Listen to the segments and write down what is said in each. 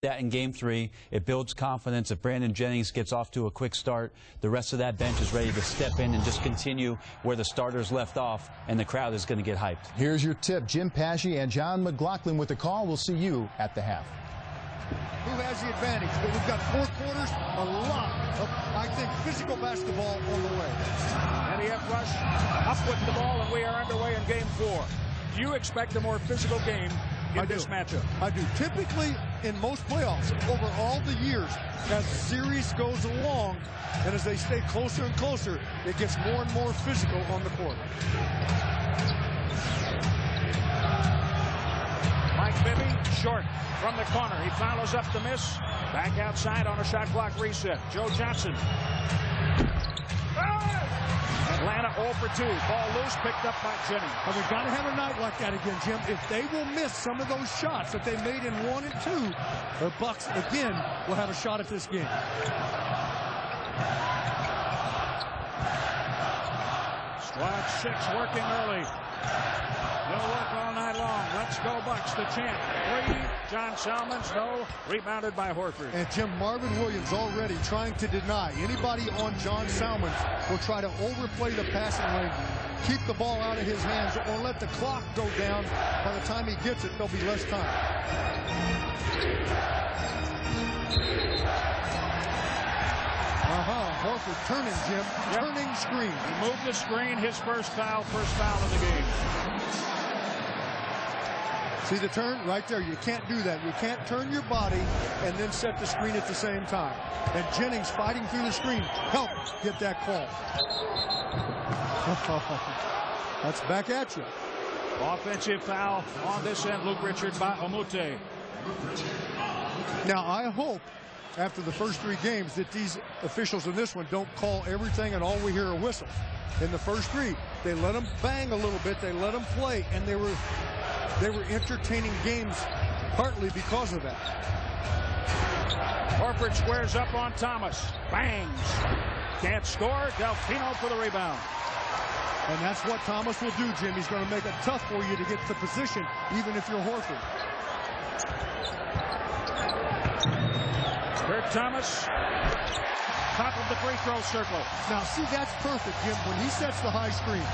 that in Game 3. It builds confidence. If Brandon Jennings gets off to a quick start, the rest of that bench is ready to step in and just continue where the starters left off, and the crowd is going to get hyped. Here's your tip. Jim Pashy and John McLaughlin with the call. We'll see you at the half. Who has the advantage? Well, we've got 4 quarters, a lot of, I think, physical basketball on the way. NEF rush up with the ball, and we are underway in Game 4. Do you expect a more physical game in this matchup? I do. Typically, in most playoffs, over all the years, as the series goes along, and as they stay closer and closer, it gets more and more physical on the court. Mike Bibby, short from the corner. He follows up the miss. Back outside on a shot clock reset. Joe Johnson. Atlanta 0 for 2. Ball loose, picked up by Jennings. And we've got to have a night like that again, Jim. If they will miss some of those shots that they made in 1 and 2, the Bucks again will have a shot at this game. Squad 6 working early. They'll work all night long. Let's go Bucks. The chant. 3. John Salmons, no. Rebounded by Horford. And Jim, Marvin Williams already trying to deny. Anybody on John Salmons will try to overplay the passing lane, keep the ball out of his hands, or let the clock go down. By the time he gets it, there'll be less time. Horford turning, Jim. Yep. Turning screen. He moved the screen. His first foul of the game. See the turn right there? You can't do that. You can't turn your body and then set the screen at the same time. And Jennings fighting through the screen helped get that call. That's back at you. Offensive foul on this end. Luke Richard by Omute. Now I hope after the first 3 games that these officials in this one don't call everything and all we hear are whistles. In the first 3, they let them bang a little bit. They let them play, and they were entertaining games partly because of that. Horford squares up on Thomas. Bangs. Can't score. Delfino for the rebound. And that's what Thomas will do, Jim. He's going to make it tough for you to get to position, even if you're Horford. Kurt Thomas, top of the free throw circle. Now, see, that's perfect, Jim. When he sets the high screen,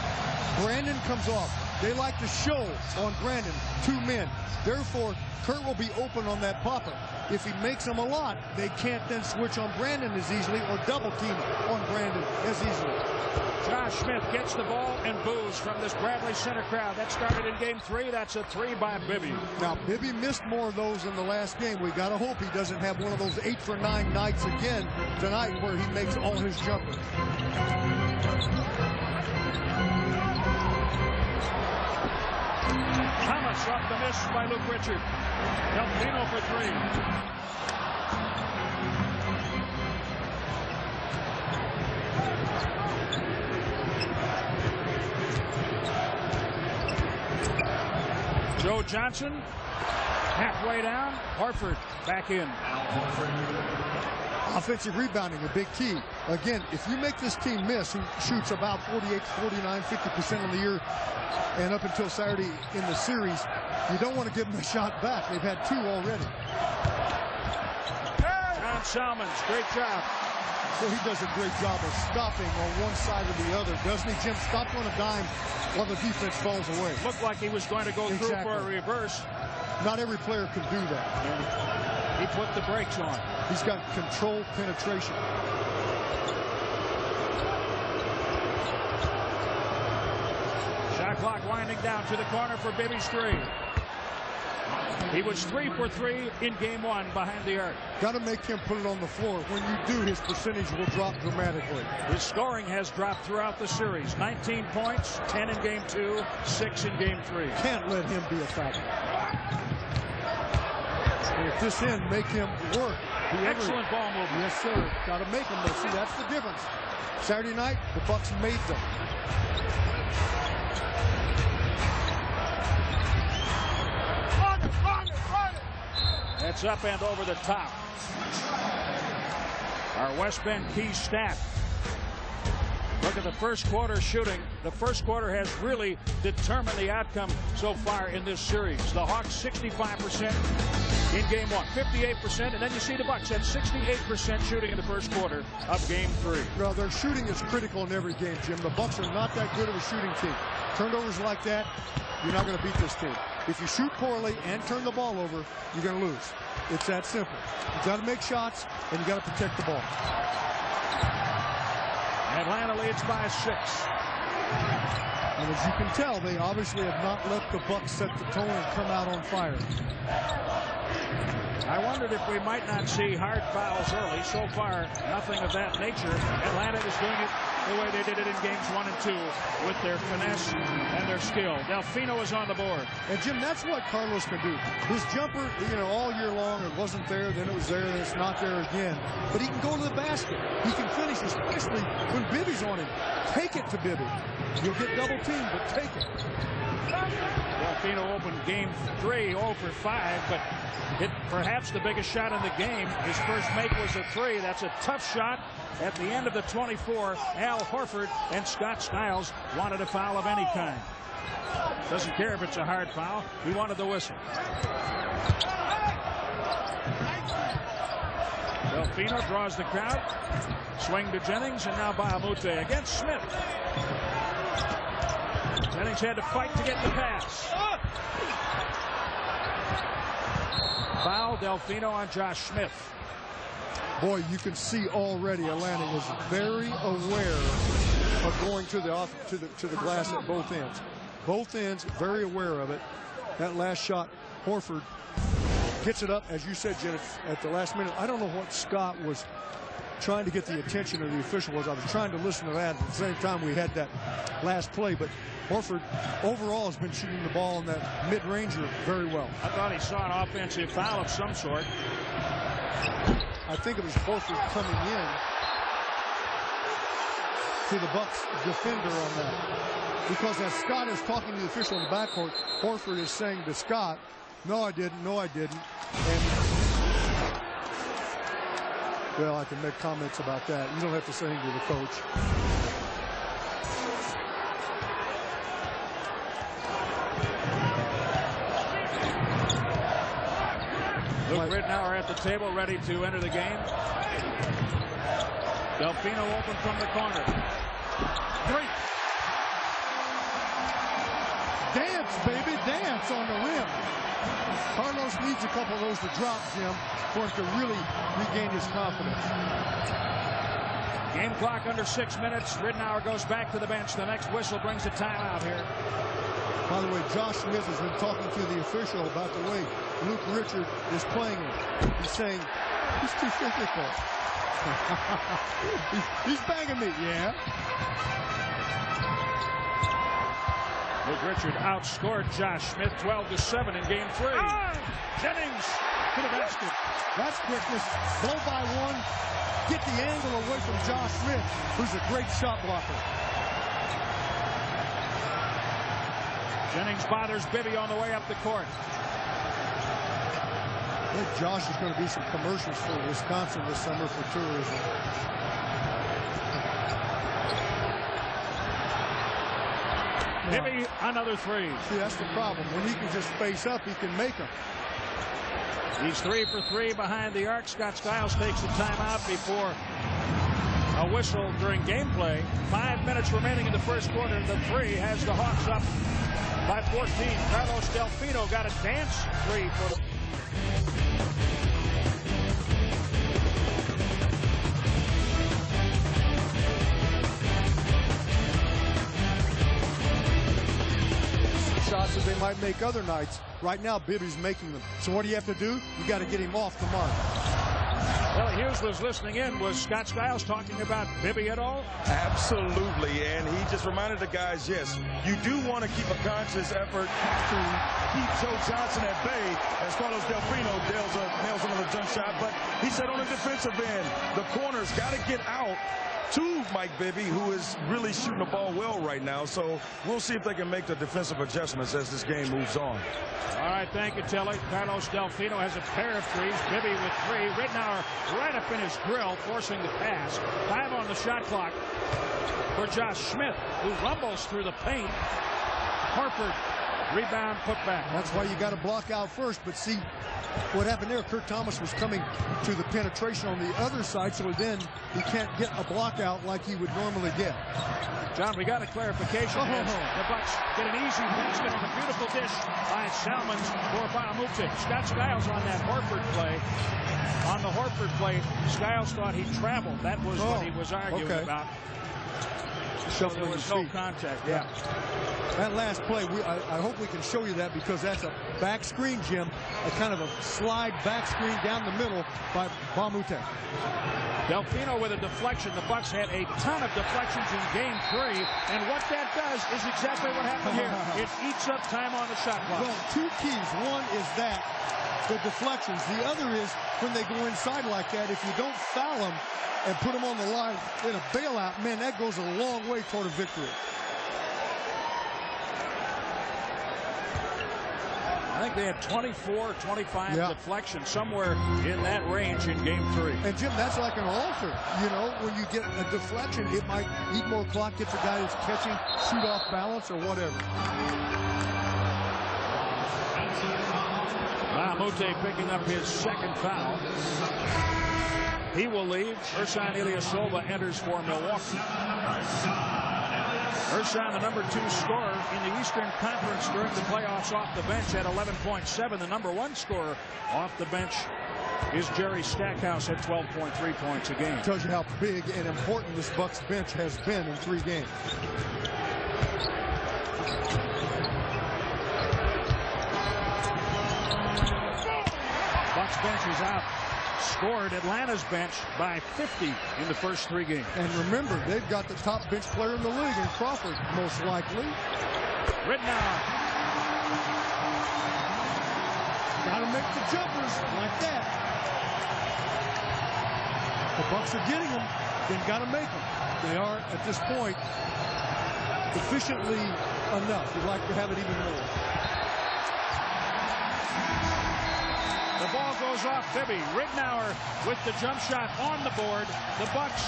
Brandon comes off. They like to show on Brandon 2 men. Therefore, Kurt will be open on that popper. If he makes them a lot, they can't then switch on Brandon as easily or double team on Brandon as easily. Josh Smith gets the ball and boos from this Bradley Center crowd. That started in Game 3. That's a 3 by Bibby. Now, Bibby missed more of those in the last game. We got to hope he doesn't have one of those 8 for 9 nights again tonight where he makes all his jumpers. Thomas off the miss by Luke Richard. Delfino for 3. Joe Johnson halfway down. Horford back in. Offensive rebounding, a big key. Again, if you make this team miss, who shoots about 48, 49, 50% of the year, and up until Saturday in the series, you don't want to give them a shot back. They've had 2 already. John Salmons, great job. Well, he does a great job of stopping on one side or the other, doesn't he, Jim? Stopped on a dime while the defense falls away. Looked like he was going to go through for a reverse. Not every player can do that. Yeah. He put the brakes on. He's got controlled penetration. Shot clock winding down to the corner for Bibby's 3. He was 3 for 3 in Game 1 behind the arc. Got to make him put it on the floor. When you do, his percentage will drop dramatically. His scoring has dropped throughout the series. 19 points, 10 in Game 2, 6 in Game 3. Can't let him be a factor. And at this end, make him work. Excellent ball movement. Yes, sir. Got to make him. But see, that's the difference. Saturday night, the Bucks made them. That's up and over the top. Our West Bend key stat. Look at the first quarter shooting. The first quarter has really determined the outcome so far in this series. The Hawks 65% in game 1. 58%, and then you see the Bucks at 68% shooting in the first quarter of game 3. Well, their shooting is critical in every game, Jim. The Bucks are not that good of a shooting team. Turnovers like that, you're not going to beat this team. If you shoot poorly and turn the ball over, you're going to lose. It's that simple. You got to make shots, and you got to protect the ball. Atlanta leads by 6. And as you can tell, they obviously have not let the Bucks set the tone and come out on fire. I wondered if we might not see hard fouls early. So far, nothing of that nature. Atlanta is doing it the way they did it in games 1 and 2 with their finesse and their skill. Delfino is on the board. And, Jim, that's what Carlos can do. His jumper, all year long, it wasn't there, then it was there, then it's not there again. But he can go to the basket. He can finish, especially when Bibby's on him. Take it to Bibby. You'll get double teamed, but take it. Delfino opened game 3, 0 for 5, but hit perhaps the biggest shot in the game. His first make was a 3. That's a tough shot. At the end of the 24, Al Horford and Scott Skiles wanted a foul of any kind. Doesn't care if it's a hard foul. He wanted the whistle. Delfino draws the crowd. Swing to Jennings, and now Bahamute against Smith. Jennings had to fight to get the pass. Foul, Delfino on Josh Smith. Boy, you can see already Atlanta is very aware of going to the glass at both ends. Both ends, very aware of it. That last shot, Horford gets it up, as you said, Jen, at the last minute. I don't know what Scott was trying to get the attention of the official was. I was trying to listen to that. At the same time, we had that last play, but Horford overall has been shooting the ball in that mid-ranger very well. I thought he saw an offensive foul of some sort. I think it was Horford coming in to the Bucks defender on that. Because as Scott is talking to the official in the backcourt, Horford is saying to Scott, no, I didn't, no, I didn't. And, well, I can make comments about that. You don't have to say anything to the coach. Luke Ridnour at the table, ready to enter the game. Delfino open from the corner. 3. Dance, baby, dance on the rim. Carlos needs a couple of those to drop, Jim, for him to really regain his confidence. Game clock under 6 minutes. Ridnour goes back to the bench. The next whistle brings a timeout here. By the way, Josh Smith has been talking to the official about the way Luke Richard is playing him. He's saying, he's too physical. he's banging me, yeah. Luke Richard outscored Josh Smith 12-7 in game 3. Jennings to the basket. That's quickness. Blow by one. Get the angle away from Josh Smith, who's a great shot blocker. Jennings bothers Bibby on the way up the court. I think Josh is going to do some commercials for Wisconsin this summer for tourism. Bibby, another 3. See, that's the problem. When he can just face up, he can make them. He's 3 for 3 behind the arc. Scott Skiles takes the timeout before a whistle during gameplay. 5 minutes remaining in the first quarter. The 3 has the Hawks up by 14. Carlos Delfino got a dance 3 for the... Shots that they might make other nights. Right now, Bibby's making them. So what do you have to do? You got to get him off the mark. Well, Hughes was listening in. Was Scott Skiles talking about Bibby at all? Absolutely, and he just reminded the guys, yes, you do want to keep a conscious effort to keep Joe Johnson at bay as Carlos Delfino nails another jump shot. But he said on the defensive end, the corners got to get out to Mike Bibby, who is really shooting the ball well right now. So we'll see if they can make the defensive adjustments as this game moves on. All right, thank you, Tilly. Carlos Delfino has a pair of 3s. Bibby with 3. Ridnour right up in his grill, forcing the pass. 5 on the shot clock for Josh Smith, who rumbles through the paint. Horford Rebound, put back. That's why you got to block out first. But see what happened there. Kurt Thomas was coming to the penetration on the other side, so then he can't get a block out like he would normally get. John, we got a clarification. The Bucks get an easy basket on a beautiful dish by Salmons for Bahamute. Scott Skiles on that Horford play. On the Horford play, Skiles thought he traveled. That was what he was arguing about. So there was no contact. Yeah. That last play, I hope we can show you that, because that's a back screen, Jim. A kind of a slide back screen down the middle by Bahamute. Delfino with a deflection. The Bucks had a ton of deflections in game 3, and what that does is exactly what happened here. It eats up time on the shot clock. Well, 2 keys. One is that, the deflections. The other is when they go inside like that, if you don't foul them and put them on the line in a bailout, man, that goes a long way toward a victory. I think they had 24, 25 deflections, somewhere in that range in game 3. And Jim, that's like an altar. You know, when you get a deflection, it might eat more clock, get the guy that's catching, shoot off balance, or whatever. Bahamute picking up his 2nd foul. He will leave. Ersan Ilyasova enters for Milwaukee. Ersan, the number 2 scorer in the Eastern Conference during the playoffs off the bench at 11.7. The number 1 scorer off the bench is Jerry Stackhouse at 12.3 points a game. Tells you how big and important this Bucks bench has been in 3 games. Bucks bench is out. Scored Atlanta's bench by 50 in the first 3 games. And remember, they've got the top bench player in the league in Crawford, most likely. Ridnour. Got to make the jumpers like that. The Bucks are getting them. They've got to make them. They are, at this point, efficiently enough. We'd like to have it even more. The ball goes off Bibby. Ridnour with the jump shot on the board. The Bucks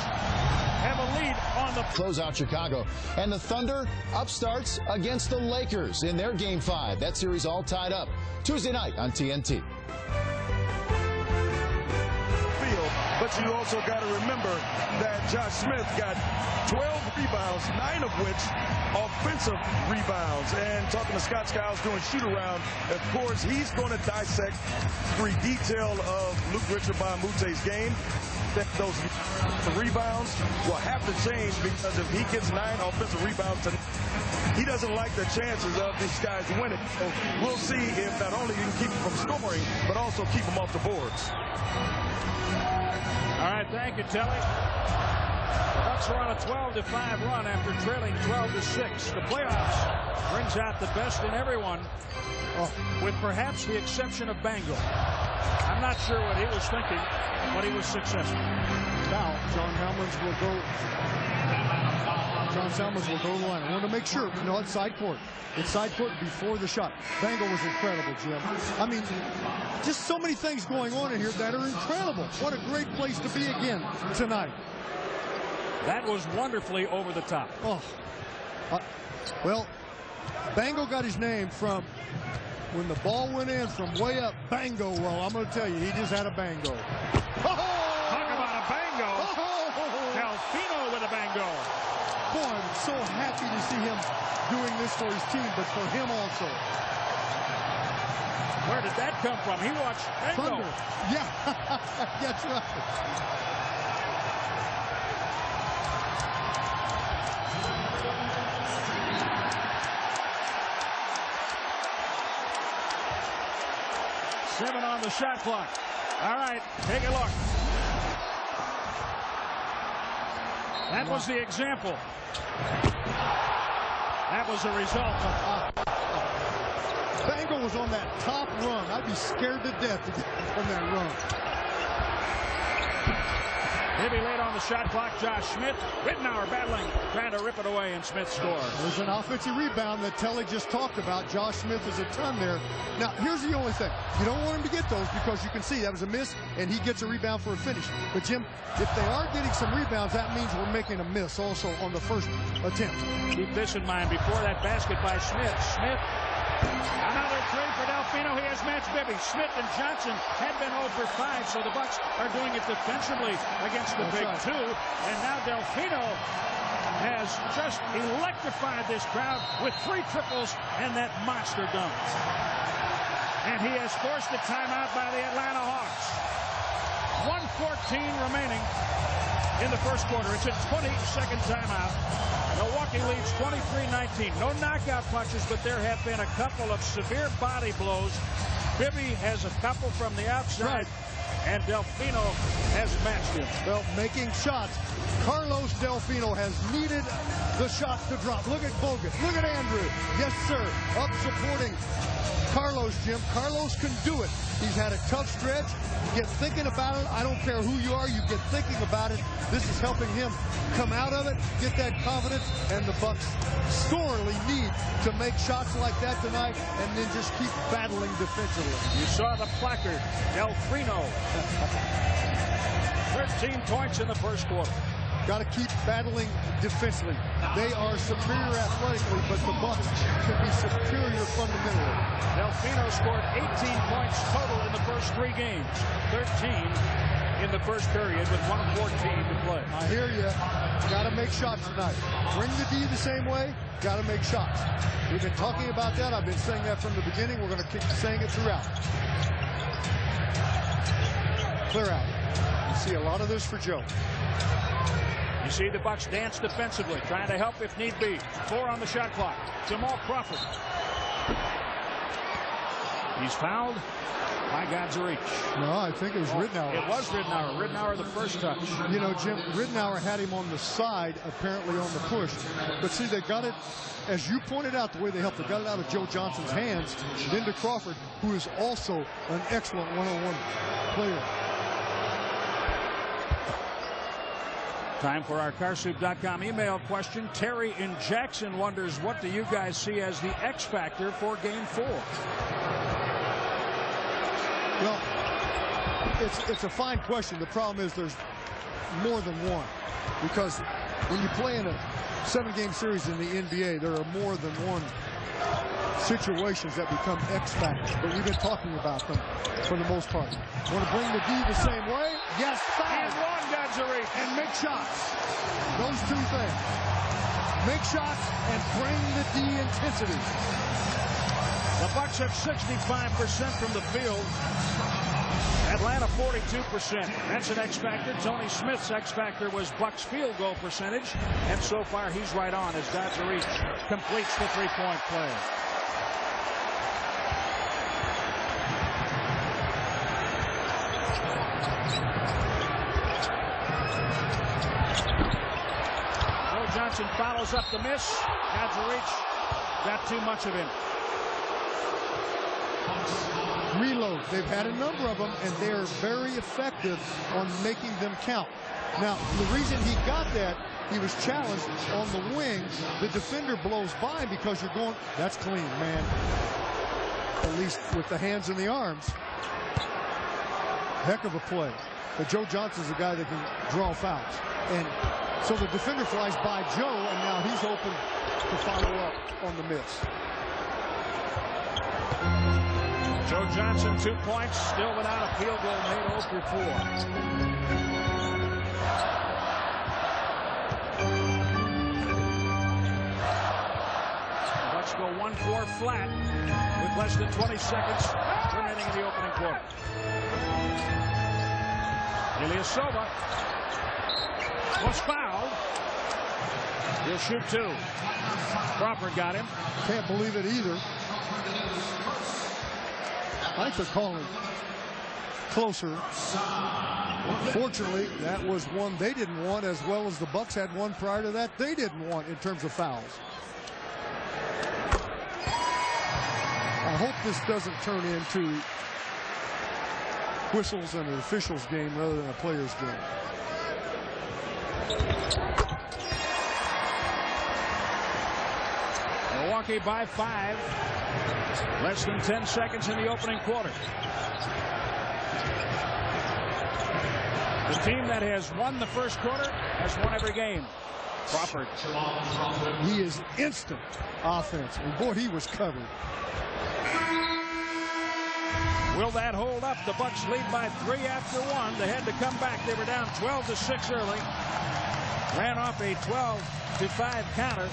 have a lead on the close out Chicago. And the Thunder upstarts against the Lakers in their Game 5. That series all tied up Tuesday night on TNT. But you also got to remember that Josh Smith got 12 rebounds, 9 of which offensive rebounds. And talking to Scott Skiles doing shoot-around, of course, he's going to dissect every detail of Luke Richard Bahamute's game. That those rebounds will have to change, because if he gets 9 offensive rebounds tonight, he doesn't like the chances of these guys winning. So we'll see if not only you can keep them from scoring, but also keep them off the boards. All right, thank you, Telly. The Bucks are on a 12-5 run after trailing 12-6. The playoffs brings out the best in everyone, with perhaps the exception of Bango. I'm not sure what he was thinking, but he was successful. Now, John Salmons will go to the line. I want to make sure, you know, it's side court. It's side court before the shot. Bango was incredible, Jim. I mean, just so many things going on in here that are incredible. What a great place to be again tonight. That was wonderfully over the top. Well, Bango got his name from when the ball went in from way up. Bango roll. I'm going to tell you, he just had a bango. Talk about a bango. Delfino with a bango. Boy, I'm so happy to see him doing this for his team, but for him also. Where did that come from? He watched Bango. Thunder. Yeah, that's right. Seven on the shot clock. All right, take a look. That was the example. That was the result. Bango was on that top rung. I'd be scared to death to get on that rung. Maybe late on the shot clock. Josh Smith. Ridnour battling, trying to rip it away, and Smith scores. There's an offensive rebound that Telly just talked about. Josh Smith is a ton there. Now, here's the only thing. You don't want him to get those, because you can see that was a miss, and he gets a rebound for a finish. But, Jim, if they are getting some rebounds, that means we're making a miss also on the first attempt. Keep this in mind before that basket by Smith. Smith Another three for Delfino. He has matched Bibby. Smith and Johnson had been 0 for 5, so the Bucks are doing it defensively against the big two. And now Delfino has just electrified this crowd with 3 triples and that monster dunk. And he has forced a timeout by the Atlanta Hawks. 1:14 remaining in the first quarter. It's a 20-second timeout. Milwaukee leads 23-19. No knockout punches, but there have been a couple of severe body blows. Bibby has a couple from the outside, and Delfino has matched him. Well, making shots. Carlos Delfino has needed the shots to drop. Look at Bogut. Look at Andrew. Yes, sir. Up supporting Carlos, Jim. Carlos can do it. He's had a tough stretch. You get thinking about it. I don't care who you are. You get thinking about it. This is helping him come out of it, get that confidence, and the Bucks sorely need to make shots like that tonight and then just keep battling defensively. You saw the placard. Delfino. 13 points in the first quarter. Got to keep battling defensively. They are superior athletically, but the Bucks should be superior fundamentally. Delfino scored 18 points total in the first 3 games. 13 in the first period with 1:14 to play. I hear you. Got to make shots tonight. Bring the D the same way. Got to make shots. We've been talking about that. I've been saying that from the beginning. We're going to keep saying it throughout. Clear out. You see a lot of this for Joe. You see the Bucks dance defensively, trying to help if need be. 4 on the shot clock. Jamal Crawford. He's fouled by God's reach. No, I think it was Ridnour. It was Ridnour. Ridnour the first touch. You know, Jim, Ridnour had him on the side, apparently on the push. But see, they got it, as you pointed out, the way they helped. They got it out of Joe Johnson's hands, then to Crawford, who is also an excellent one-on-one player. Time for our Carsoup.com email question. Terry in Jackson wonders, what do you guys see as the X factor for Game 4? Well, it's a fine question. The problem is there's more than one. Because when you play in a 7-game series in the NBA, there are more than one situations that become X factors. But we've been talking about them for the most part. Want to bring the D the same way? Yes, and one Godzuri. And make shots. Those 2 things. Make shots and bring the D intensity. The Bucks have 65% from the field. Atlanta 42%. That's an X factor. Tony Smith's X factor was Bucks field goal percentage. And so far he's right on as Godzuri completes the 3-point play. Johnson follows up the miss. Godzuri got too much of him. Reload. They've had a number of them, and they're very effective on making them count. Now, the reason he got that, he was challenged on the wing. The defender blows by because you're going, that's clean, man. At least with the hands and the arms. Heck of a play. But Joe Johnson's a guy that can draw fouls. And so the defender flies by Joe, and now he's open to follow up on the miss. Joe Johnson, 2 points, still without a field goal, made 0 for 4. Let's go 1-4 flat with less than 20 seconds remaining in the opening quarter. Ilyasova was fouled. He'll shoot 2. Crawford got him. Can't believe it either. I think they're calling closer. Fortunately, that was one they didn't want, as well as the Bucks had one prior to that they didn't want in terms of fouls. I hope this doesn't turn into whistles and an officials game rather than a players game. Milwaukee by 5. Less than 10 seconds in the opening quarter. The team that has won the first quarter has won every game. Crawford. He is instant offense. And boy, he was covered. Will that hold up? The Bucks lead by 3 after 1. They had to come back. They were down 12-6 early. Ran off a 12-5 counter.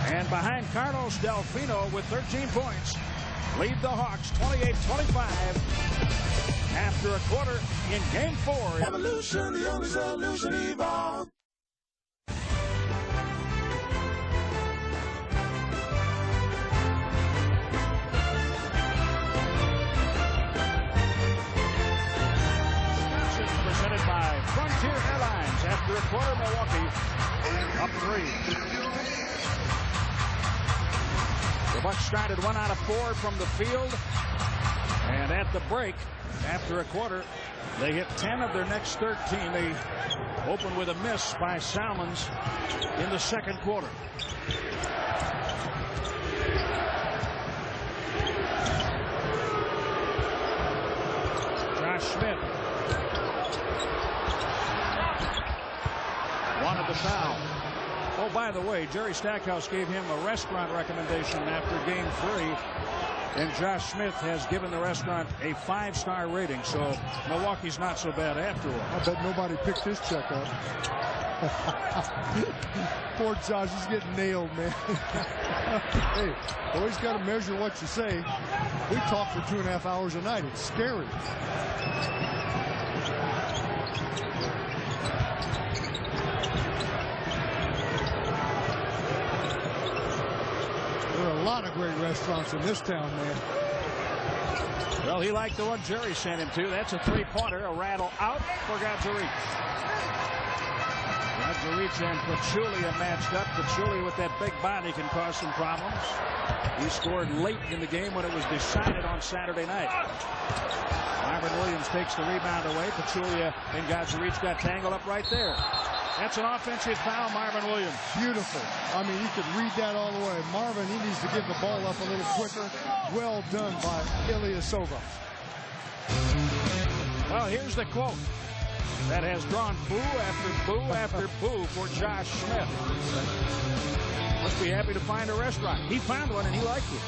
And behind Carlos Delfino with 13 points. Lead the Hawks 28-25 after a quarter in Game 4. Evolution, the only solution, evolve. Presented by Frontier Airlines. After a quarter, Milwaukee up 3. The Bucks started 1 out of 4 from the field. And at the break, after a quarter, they hit 10 of their next 13. They opened with a miss by Salmons in the second quarter. Josh Smith wanted the foul. Oh, by the way, Jerry Stackhouse gave him a restaurant recommendation after Game 3. And Josh Smith has given the restaurant a 5-star rating. So Milwaukee's not so bad after all. I bet nobody picked his check up. Poor Josh, he's getting nailed, man. Hey, always got to measure what you say. We talk for 2.5 hours a night. It's scary. There are a lot of great restaurants in this town, man. Well, he liked the one Jerry sent him to. That's a 3-pointer, a rattle out for Gadzuric. Gadzuric and Pachulia matched up. Pachulia with that big body can cause some problems. He scored late in the game when it was decided on Saturday night. Marvin Williams takes the rebound away. Pachulia and Gadzuric got tangled up right there. That's an offensive foul, Marvin Williams. Beautiful. I mean, you could read that all the way. Marvin, he needs to give the ball up a little quicker. Well done by Ilyasova. Well, here's the quote that has drawn boo after boo after boo for Josh Smith. Must be happy to find a restaurant. He found one and he liked it.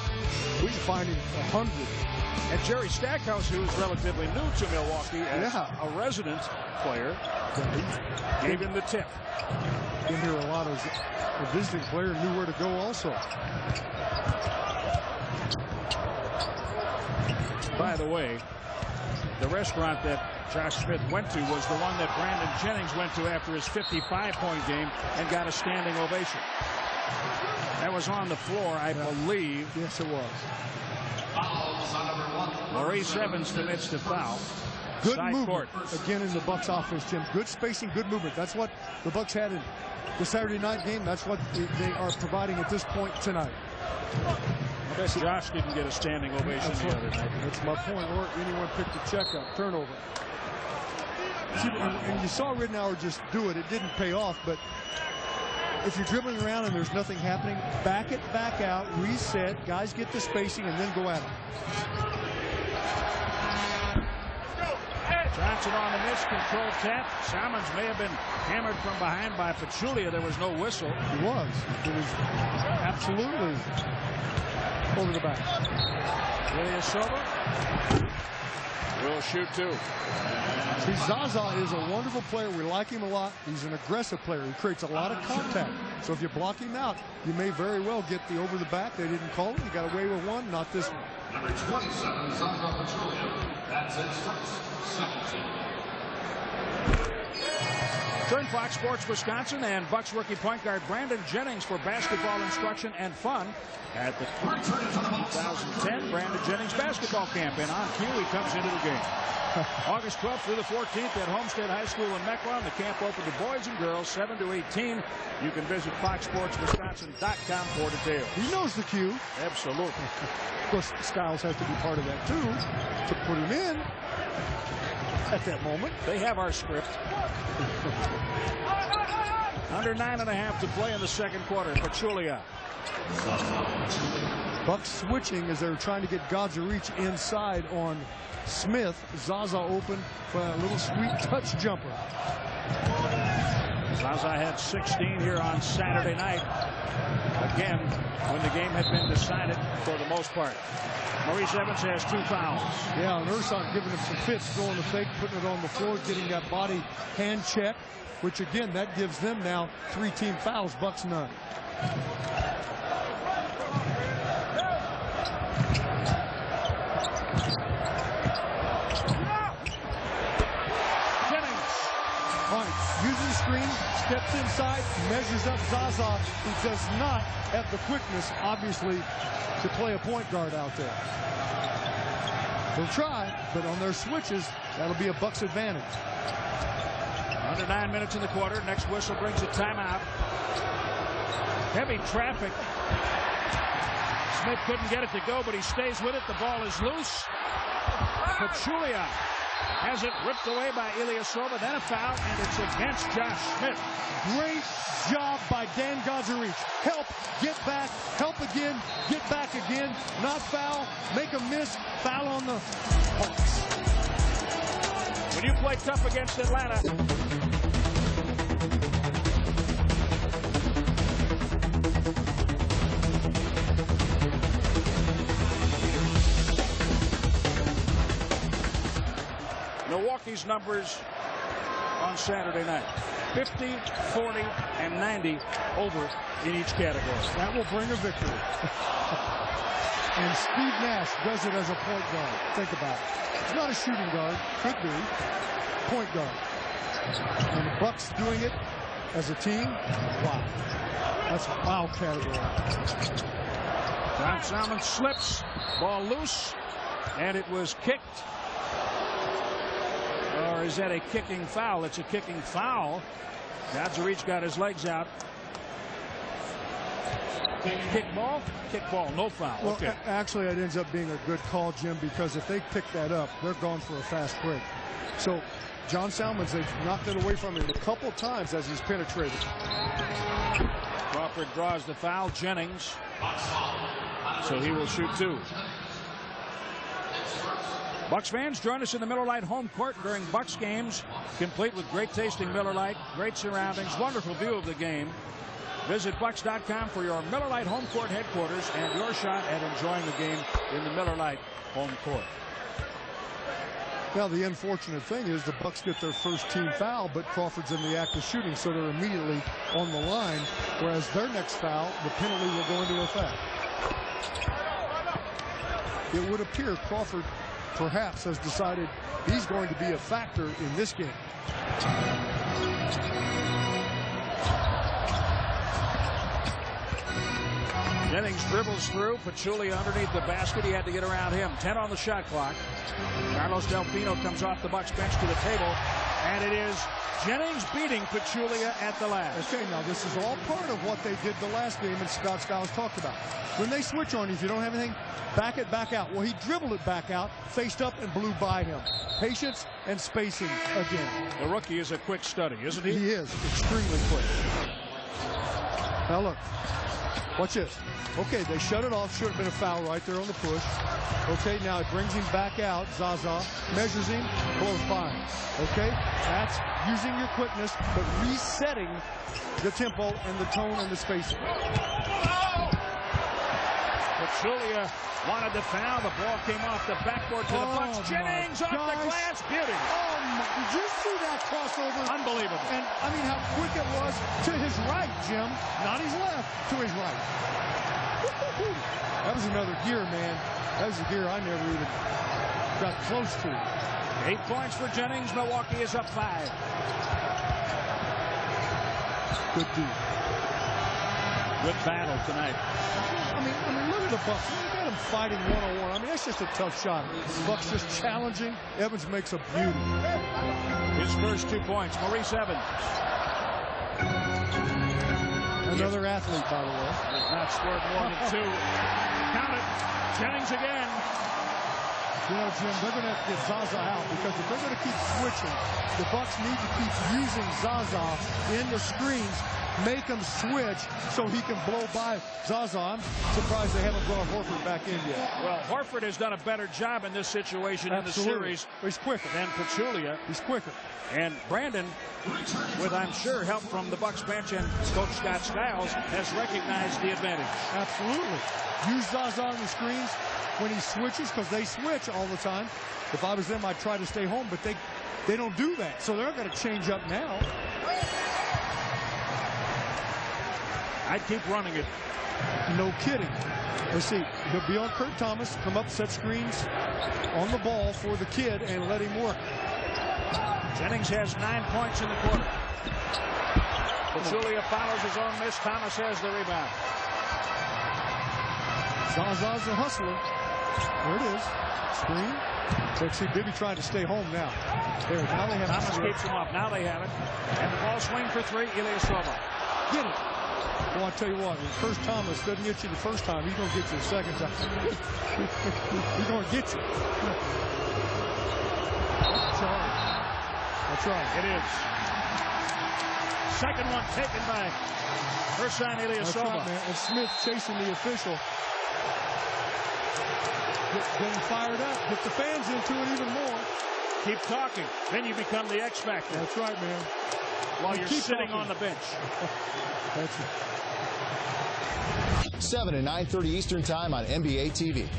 We can find him 100. And Jerry Stackhouse, who is relatively new to Milwaukee as a resident player, gave him the tip. Been here a lot as a visiting player, knew where to go also. By the way, the restaurant that Josh Smith went to was the one that Brandon Jennings went to after his 55-point game and got a standing ovation. That was on the floor, I believe. Yes, it was. Maurice Evans commits the foul. Good Side movement court. again in the Bucks offense, Jim. Good spacing, good movement. That's what the Bucks had in the Saturday night game. That's what they are providing at this point tonight. I guess Josh didn't get a standing ovation the other night. That's my point. Or anyone picked the check up. Turnover. See, and you saw Ridnour just do it. It didn't pay off, but if you're dribbling around and there's nothing happening, back it back out, reset, guys get the spacing, and then go at it. Johnson on the miss, control tap. Salmons may have been hammered from behind by Pachulia. There was no whistle. It was. It was absolutely over the back. Ilyasova will shoot 2. See, Zaza is a wonderful player. We like him a lot. He's an aggressive player. He creates a lot of contact. So if you block him out, you may very well get the over the back. They didn't call it. You got away with one, not this one. Number 27, Zaza Pachulia. That's it. 17. Turn Fox Sports Wisconsin and Bucks rookie point guard Brandon Jennings for basketball instruction and fun at the 2010 Brandon Jennings basketball camp. And on cue, he comes into the game. August 12th through the 14th at Homestead High School in Mequon. The camp open to boys and girls 7 to 18. You can visit foxsportswisconsin.com for details. He knows the cue. Absolutely. Of course, Skiles has to be part of that, too, to put him in at that moment. They have our script. Under 9.5 to play in the second quarter. Pachulia. Bucks switching as they're trying to get Gadzuric inside on Smith. Zaza open for a little sweet touch jumper. Zaza had 16 here on Saturday night. Again, when the game had been decided for the most part. Maurice Evans has 2 fouls. Yeah, and Urson giving him some fits, throwing the fake, putting it on the floor, getting that body hand check, which again, that gives them now 3 team fouls, Bucks none. Using the screen, steps inside, measures up Zaza, who does not have the quickness, obviously, to play a point guard out there. They'll try, but on their switches, that'll be a Bucks advantage. Under 9 minutes in the quarter. Next whistle brings a timeout. Heavy traffic. Smith couldn't get it to go, but he stays with it. The ball is loose. Pachulia has it ripped away by Ilyasova. Then a foul, and it's against Josh Smith. Great job by Dan Gazarich. Help, get back, help again, get back again. Not foul, make a miss, foul on the Hawks. When you play tough against Atlanta. Milwaukee's numbers on Saturday night: 50, 40, and 90 over in each category. That will bring a victory. And Steve Nash does it as a point guard. Think about it. It's not a shooting guard. Could be. Point guard. And the Bucks doing it as a team. Wow. That's a foul category. John Salmon slips. Ball loose. And it was kicked. Or is that a kicking foul? It's a kicking foul. Gazarich got his legs out. Kick ball, no foul. Well, okay. Actually, it ends up being a good call, Jim, because if they pick that up, they're gone for a fast break. So John Salmons, they've knocked it away from him a couple times as he's penetrated. Crawford draws the foul. Jennings. So he will shoot 2. Bucks fans, join us in the Miller Lite home court during Bucks games, complete with great tasting Miller Lite, great surroundings, wonderful view of the game. Visit Bucks.com for your Miller Lite home court headquarters and your shot at enjoying the game in the Miller Lite home court. Now, the unfortunate thing is the Bucks get their first team foul, but Crawford's in the act of shooting, so they're immediately on the line, whereas their next foul, the penalty will go into effect. It would appear Crawford perhaps has decided he's going to be a factor in this game. Jennings dribbles through. Pachulia underneath the basket. He had to get around him. 10 on the shot clock. Carlos Delfino comes off the Bucks bench to the table, and it is Jennings beating Pachulia at the last. Okay, now this is all part of what they did the last game, and Scott Skiles talked about. When they switch on you, if you don't have anything, back it back out. Well, he dribbled it back out, faced up, and blew by him. Patience and spacing again. The rookie is a quick study, isn't he? He is extremely quick. Now look. Watch this. Okay, they shut it off. Should have been a foul right there on the push. Okay, now it brings him back out. Zaza measures him, blows by him. Okay, that's using your quickness, but resetting the tempo and the tone and the spacing. Pachulia wanted the foul. The ball came off the backboard to the Bucks. Jennings off the glass. Beauty. Oh, my. Did you see that crossover? Unbelievable. And, I mean, how quick it was to his right, Jim. Not his left, to his right. That was another gear, man. That was a gear I never even got close to. 8 points for Jennings. Milwaukee is up 5. Good D. Good battle tonight. I mean, look at the Bucks. Look at them fighting one-on-one. I mean, that's just a tough shot. Bucks just challenging. Evans makes a beauty. His first 2 points. Maurice Evans. Another athlete, by the way. Has not scored more than 2. Count it. Jennings again. You know, Jim, they're going to have to get Zaza out, because if they're going to keep switching, the Bucks need to keep using Zaza in the screens make him switch so he can blow by Zaza. I'm surprised they haven't brought Horford back in yet. Well, Horford has done a better job in this situation in the series. He's quicker than Pachulia. He's quicker. And Brandon, with I'm sure help from the Bucks bench and Coach Scott Skiles, has recognized the advantage. Absolutely. Use Zaza on the screens when he switches, because they switch all the time. If I was them, I'd try to stay home, but they don't do that. So they're going to change up now. I'd keep running it. No kidding. Let's see. He'll be on Kurt Thomas, come up, set screens on the ball for the kid, and let him work. Jennings has 9 points in the quarter. Pachulia follows his own miss. Thomas has the rebound. Zaza's a hustler. There it is. Screen. Let's see, Bibby trying to stay home now. There, now they have Thomas keeps him up. Now they have it. And the ball swing for three. Ilyasova. Get it. Well, I tell you what, when Kurt Thomas doesn't get you the first time, he's going to get you the second time. He's going to get you. That's right. It is. Second one taken by Ersan Ilyasova. Right, man. And Smith chasing the official. Getting fired up. Get the fans into it even more. Keep talking. Then you become the X factor. That's right, man. While you're sitting on the bench. That's it. 7 and 9:30 Eastern Time on NBA TV.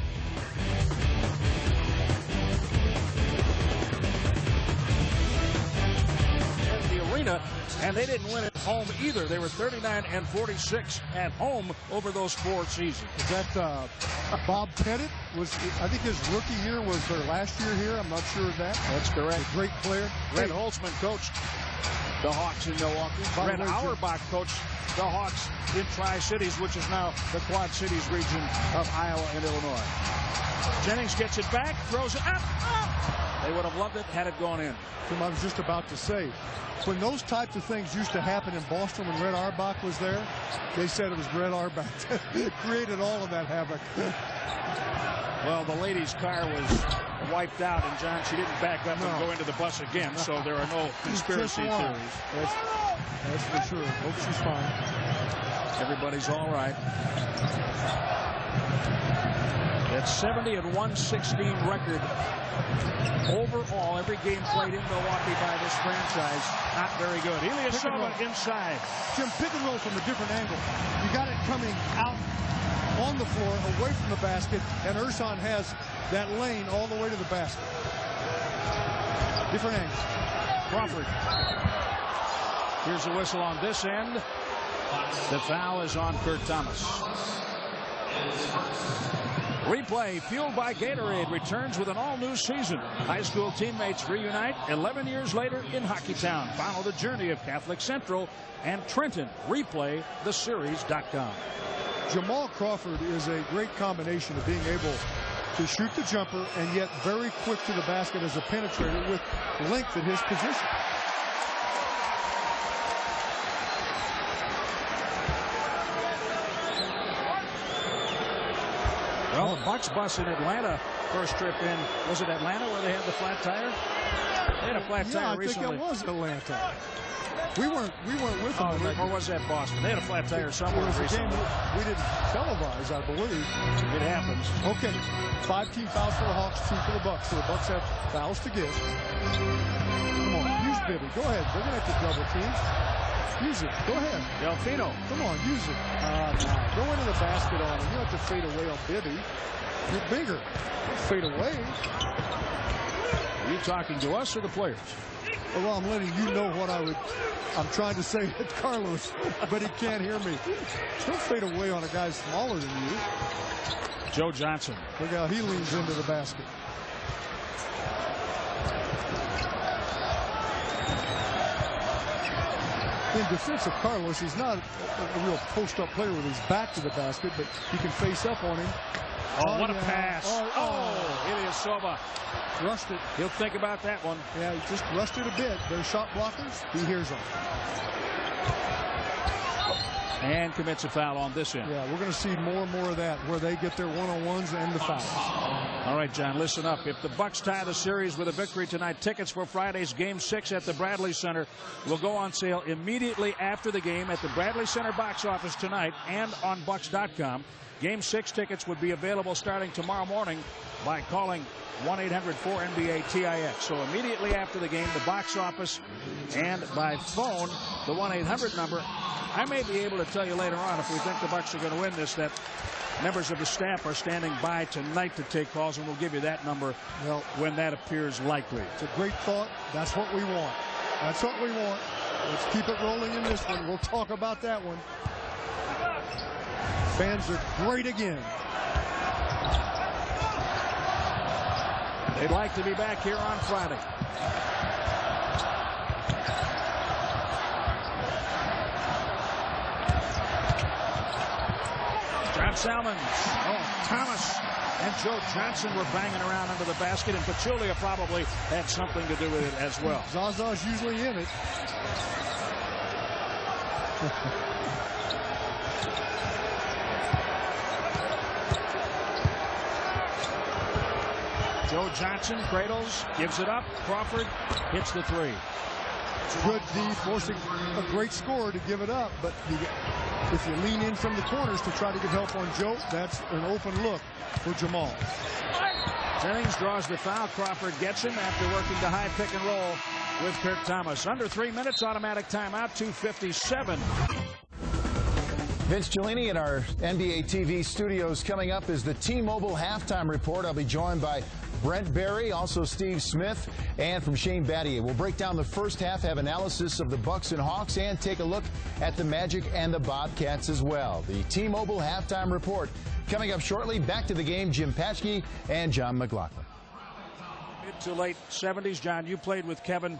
And they didn't win at home either. They were 39-46 at home over those 4 seasons. Is that Bob Pettit? I think his rookie year was their last year here. I'm not sure of that. That's correct. A great player. Red Holtzman coached the Hawks in Milwaukee. Red Auerbach coached the Hawks in Tri-Cities, which is now the Quad Cities region of Iowa and Illinois. Jennings gets it back, throws it up. They would have loved it had it gone in. I was just about to say, when those types of things used to happen in Boston when Red Auerbach was there, they said it was Red Auerbach that created all of that havoc. Well, the lady's car was wiped out, and John, she didn't back up and go into the bus again, so there are no conspiracy theories. That's for sure. Hope she's fine. Everybody's all right. That 70 and 116 record overall, every game played in Milwaukee by this franchise, not very good. Ilyasova inside. Jim, pick and roll from a different angle. You got it coming out on the floor, away from the basket, and Ersan has that lane all the way to the basket. Different angle. Crawford. Here's the whistle on this end. The foul is on Kurt Thomas. Replay, fueled by Gatorade, returns with an all-new season. High school teammates reunite 11 years later in Hockeytown. Follow the journey of Catholic Central and Trenton. Replay theseries.com. Jamal Crawford is a great combination of being able to shoot the jumper and yet very quick to the basket as a penetrator with length at his position. Well, the Bucks bus in Atlanta first trip in. Was it Atlanta where they had the flat tire? They had a flat tire recently. I think it was Atlanta. We weren't with them. Or was that Boston? They had a flat tire somewhere recently. We didn't televise, I believe. It happens. Okay. 5 team fouls for the Hawks, 2 for the Bucks. So the Bucks have fouls to give. Come on, use Bibby. Go ahead. They're going to have to double team. Use it. Go ahead. Delfino. Come on, use it. Go into the basket on him. You don't have to fade away on Bibby. You're bigger. Don't fade away. Are you talking to us or the players? Well, I'm letting you know what I'm trying to say to Carlos, but he can't hear me. Don't fade away on a guy smaller than you. Joe Johnson. Look how he leans into the basket. In defense of Carlos, he's not a real post-up player with his back to the basket, but he can face up on him. Oh, what a pass. Ilyasova. Rushed it. He'll think about that one. Yeah, he just rushed it a bit. They're shot blockers. He hears them. And commits a foul on this end. Yeah, we're going to see more and more of that, where they get their one-on-ones and the fouls. All right, John, listen up. If the Bucks tie the series with a victory tonight, tickets for Friday's Game 6 at the Bradley Center will go on sale immediately after the game at the Bradley Center box office tonight and on Bucks.com. Game 6 tickets would be available starting tomorrow morning by calling 1-800-4NBA-TIX. So immediately after the game, the box office, and by phone, the 1-800 number. I may be able to tell you later on, if we think the Bucks are going to win this, that members of the staff are standing by tonight to take calls, and we'll give you that number when that appears likely. It's a great thought. That's what we want. That's what we want. Let's keep it rolling in this one. We'll talk about that one. Fans are great again. They'd like to be back here on Friday. John Salmons. Oh, Thomas and Joe Johnson were banging around under the basket, and Pachulia probably had something to do with it as well. Zaza's usually in it. Joe Johnson cradles, gives it up. Crawford hits the three. Good D, forcing a great scorer to give it up, but if you lean in from the corners to try to get help on Joe, that's an open look for Jamal. Jennings draws the foul. Crawford gets him after working the high pick and roll with Kurt Thomas. Under 3 minutes, automatic timeout, 2:57. Vince Cellini in our NBA TV studios. Coming up is the T-Mobile halftime report. I'll be joined by Brent Barry, also Steve Smith, and from Shane Battier. We'll break down the first half, have analysis of the Bucks and Hawks, and take a look at the Magic and the Bobcats as well. The T-Mobile halftime report coming up shortly. Back to the game, Jim Patchke and John McLaughlin. Mid to late 70s, John, you played with Kevin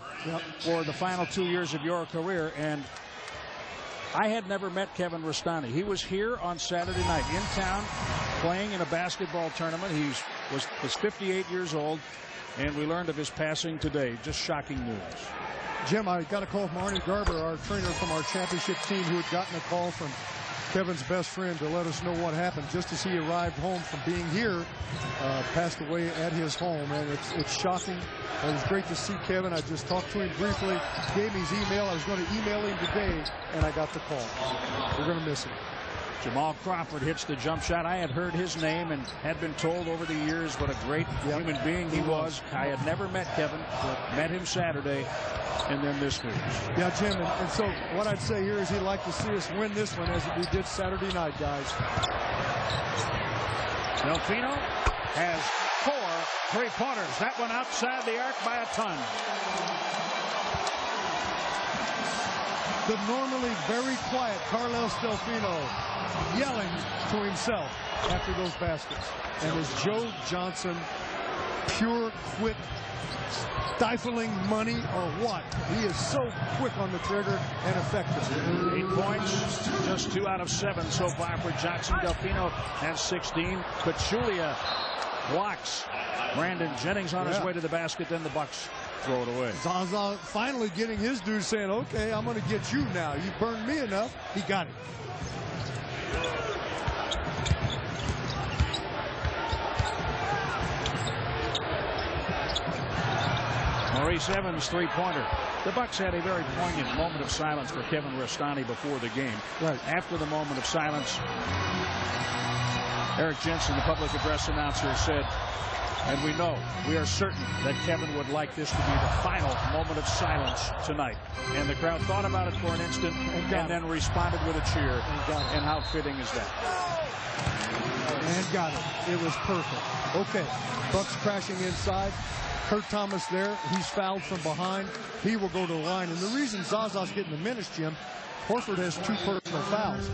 for the final 2 years of your career, and I had never met Kevin Rustani. He was here on Saturday night in town playing in a basketball tournament. He was 58 years old, and we learned of his passing today. Just shocking news. Jim, I got a call from Arnie Garber, our trainer from our championship team, who had gotten a call from Kevin's best friend to let us know what happened just as he arrived home from being here. Passed away at his home, and it's shocking. It was great to see Kevin. I just talked to him briefly, gave me his email. I was going to email him today, and I got the call. We're going to miss him. Jamal Crawford hits the jump shot. I had heard his name and had been told over the years what a great human being he was. I had never met Kevin, met him Saturday, and then this news. Yeah, Jim, and so what I'd say here is he'd like to see us win this one as we did Saturday night, guys. Delfino has 4 3-pointers. That one outside the arc by a ton. The normally very quiet Carlos Delfino yelling to himself after those baskets. And as Joe Johnson, pure, quick, stifling money or what? He is so quick on the trigger and effective. 8 points, just 2 out of 7 so far for Johnson. Delfino has 16. Pachulia blocks Brandon Jennings on his way to the basket. Then the Bucks throw it away. Zaza finally getting his due, saying, okay, I'm going to get you now. You burned me enough. He got it. Maurice Evans, 3-pointer. The Bucks had a very poignant moment of silence for Kevin Rustani before the game. Right. After the moment of silence, Eric Jensen, the public address announcer, said, and we are certain that Kevin would like this to be the final moment of silence tonight. And the crowd thought about it for an instant and then responded with a cheer. And how fitting is that? And got it. It was perfect. Okay, Bucks crashing inside. Kurt Thomas there. He's fouled from behind. He will go to the line. And the reason Zaza's getting the minutes, Jim, Horford has 2 personal fouls.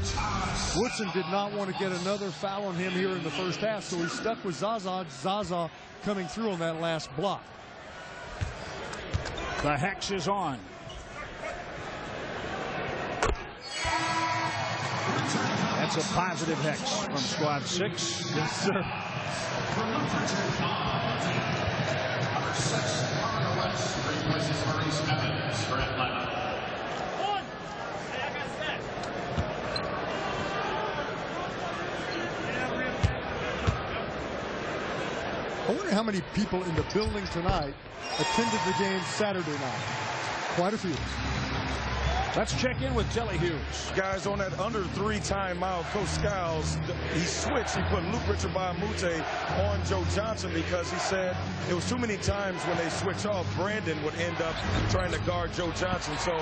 Woodson did not want to get another foul on him here in the first half, so he stuck with Zaza. Zaza coming through on that last block. The hex is on. That's a positive hex from squad 6. Yes, sir. wonder how many people in the building tonight attended the game Saturday night. Quite a few. Let's check in with Telly Hughes. Guys, on that under 3 timeout, Coach Skiles, he switched. He put Luke Richard Bahamute on Joe Johnson because he said it was too many times when they switch off, Brandon would end up trying to guard Joe Johnson. So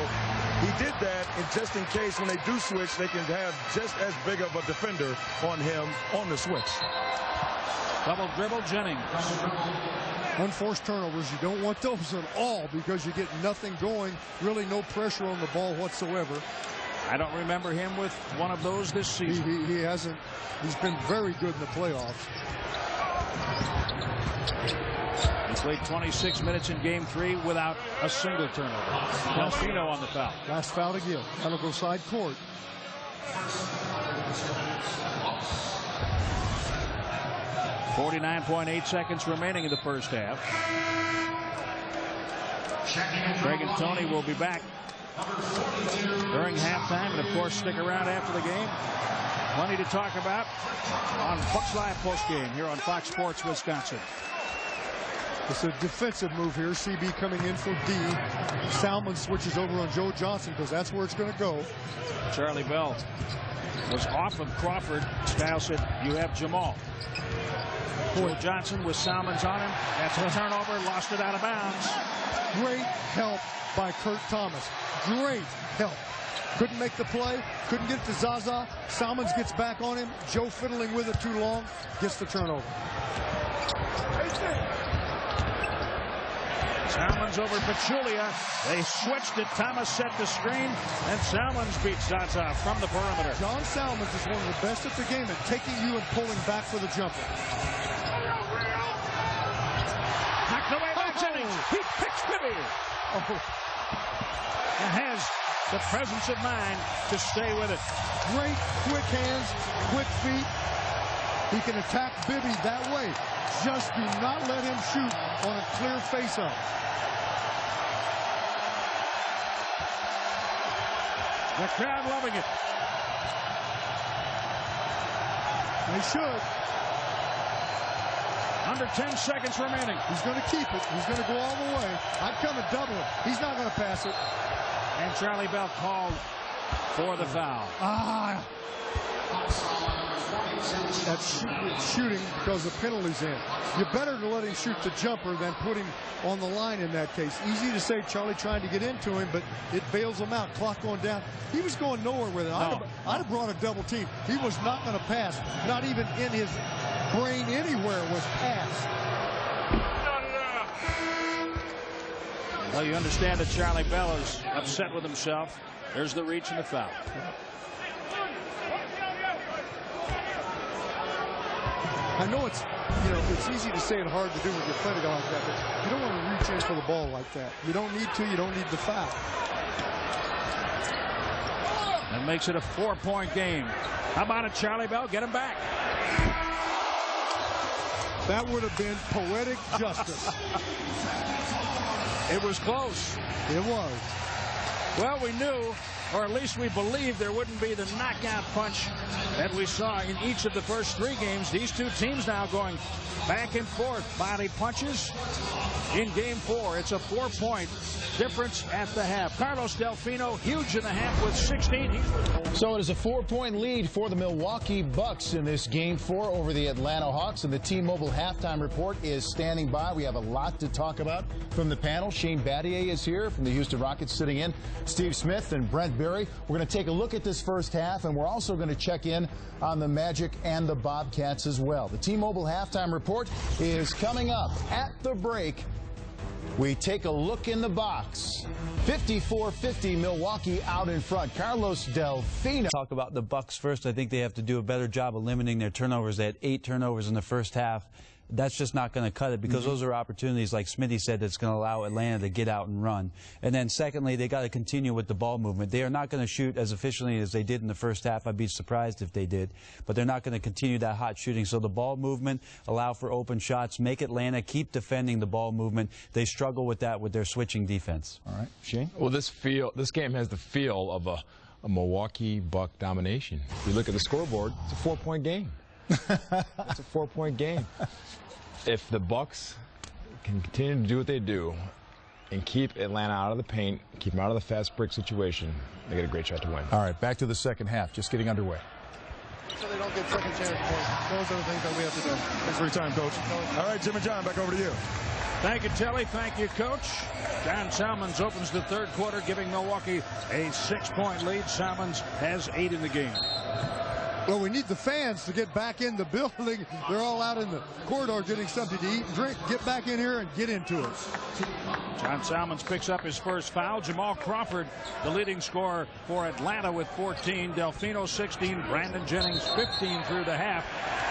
he did that, and just in case when they do switch, they can have just as big of a defender on him on the switch. Double dribble Jennings. Unforced turnovers, you don't want those at all because you get nothing going, really no pressure on the ball whatsoever. I don't remember him with one of those this season. He hasn't. He's been very good in the playoffs. He played 26 minutes in game 3 without a single turnover. Delfino on the foul. Last foul again. That'll go side court. 49.8 seconds remaining in the first half. Greg and Tony will be back during halftime, and of course stick around after the game. Plenty to talk about on Bucks Live postgame here on Fox Sports Wisconsin. It's a defensive move here. CB coming in for D. Salmon switches over on Joe Johnson because that's where it's going to go. Charlie Bell was off of Crawford. Skiles said, you have Jamal. Joe Johnson with Salmons on him. That's a turnover. Lost it out of bounds. Great help by Kurt Thomas. Great help. Couldn't make the play. Couldn't get it to Zaza. Salmons gets back on him. Joe fiddling with it too long. Gets the turnover. Salmons over Pachulia. They switched it. Thomas set the screen, and Salmons beats Zaza from the perimeter. John Salmons is one of the best at the game at taking you and pulling back for the jumper. Knocked away by Jennings. He picks Bibby. And has the presence of mind to stay with it. Great quick hands, quick feet. He can attack Bibby that way. Just do not let him shoot on a clear face-up. The crowd loving it. They should. Under 10 seconds remaining. He's going to keep it. He's going to go all the way. I'd come and double it. He's not going to pass it. And Charlie Bell called for the foul. That's shooting because the penalty's in. You're better to let him shoot the jumper than put him on the line in that case. Easy to say Charlie trying to get into him, but it bails him out. Clock going down. He was going nowhere with it. No. I'd have brought a double team. He was not going to pass. Not even in his brain anywhere was pass. Well, you understand that Charlie Bell is upset with himself. There's the reach and the foul. I know it's easy to say and hard to do when you play the guy like that, but you don't want to reach in for the ball like that. You don't need to. You don't need the foul. That makes it a 4-point game. How about it, Charlie Bell? Get him back. That would have been poetic justice. It was close. It was. Well, we knew, or at least we believed, there wouldn't be the knockout punch that we saw in each of the first 3 games. These two teams now going back and forth. Body punches in game 4. It's a 4-point difference at the half. Carlos Delfino, huge in the half with 16. So it is a 4-point lead for the Milwaukee Bucks in this game 4 over the Atlanta Hawks, and the T-Mobile halftime report is standing by. We have a lot to talk about from the panel. Shane Battier is here from the Houston Rockets sitting in. Steve Smith and Brent Barry. We're going to take a look at this first half, and we're also going to check in on the Magic and the Bobcats as well. The T-Mobile halftime report is coming up at the break. We take a look in the box. 54-50 Milwaukee out in front. Carlos Delfino. Talk about the Bucks first. I think they have to do a better job of limiting their turnovers. They had 8 turnovers in the first half. That's just not going to cut it because those are opportunities, like Smitty said, that's going to allow Atlanta to get out and run. And then secondly, they got to continue with the ball movement. They are not going to shoot as efficiently as they did in the first half. I'd be surprised if they did. But they're not going to continue that hot shooting. So the ball movement, allow for open shots, make Atlanta keep defending the ball movement. They struggle with that with their switching defense. All right, Shane? Well, this game has the feel of a Milwaukee Buck domination. If you look at the scoreboard, it's a 4-point game. It's a 4-point game. If the Bucks can continue to do what they do and keep Atlanta out of the paint, keep them out of the fast break situation, they get a great shot to win. All right, back to the second half, just getting underway. So they don't get second chance points. Those are the things that we have to do. Thanks for your time, Coach. All right, Jim and John, back over to you. Thank you, Telly. Thank you, Coach. John Salmons opens the third quarter, giving Milwaukee a 6-point lead. Salmons has 8 in the game. Well, we need the fans to get back in the building. They're all out in the corridor getting something to eat and drink. Get back in here and get into it. John Salmons picks up his first foul. Jamal Crawford, the leading scorer for Atlanta with 14. Delfino 16. Brandon Jennings 15 through the half.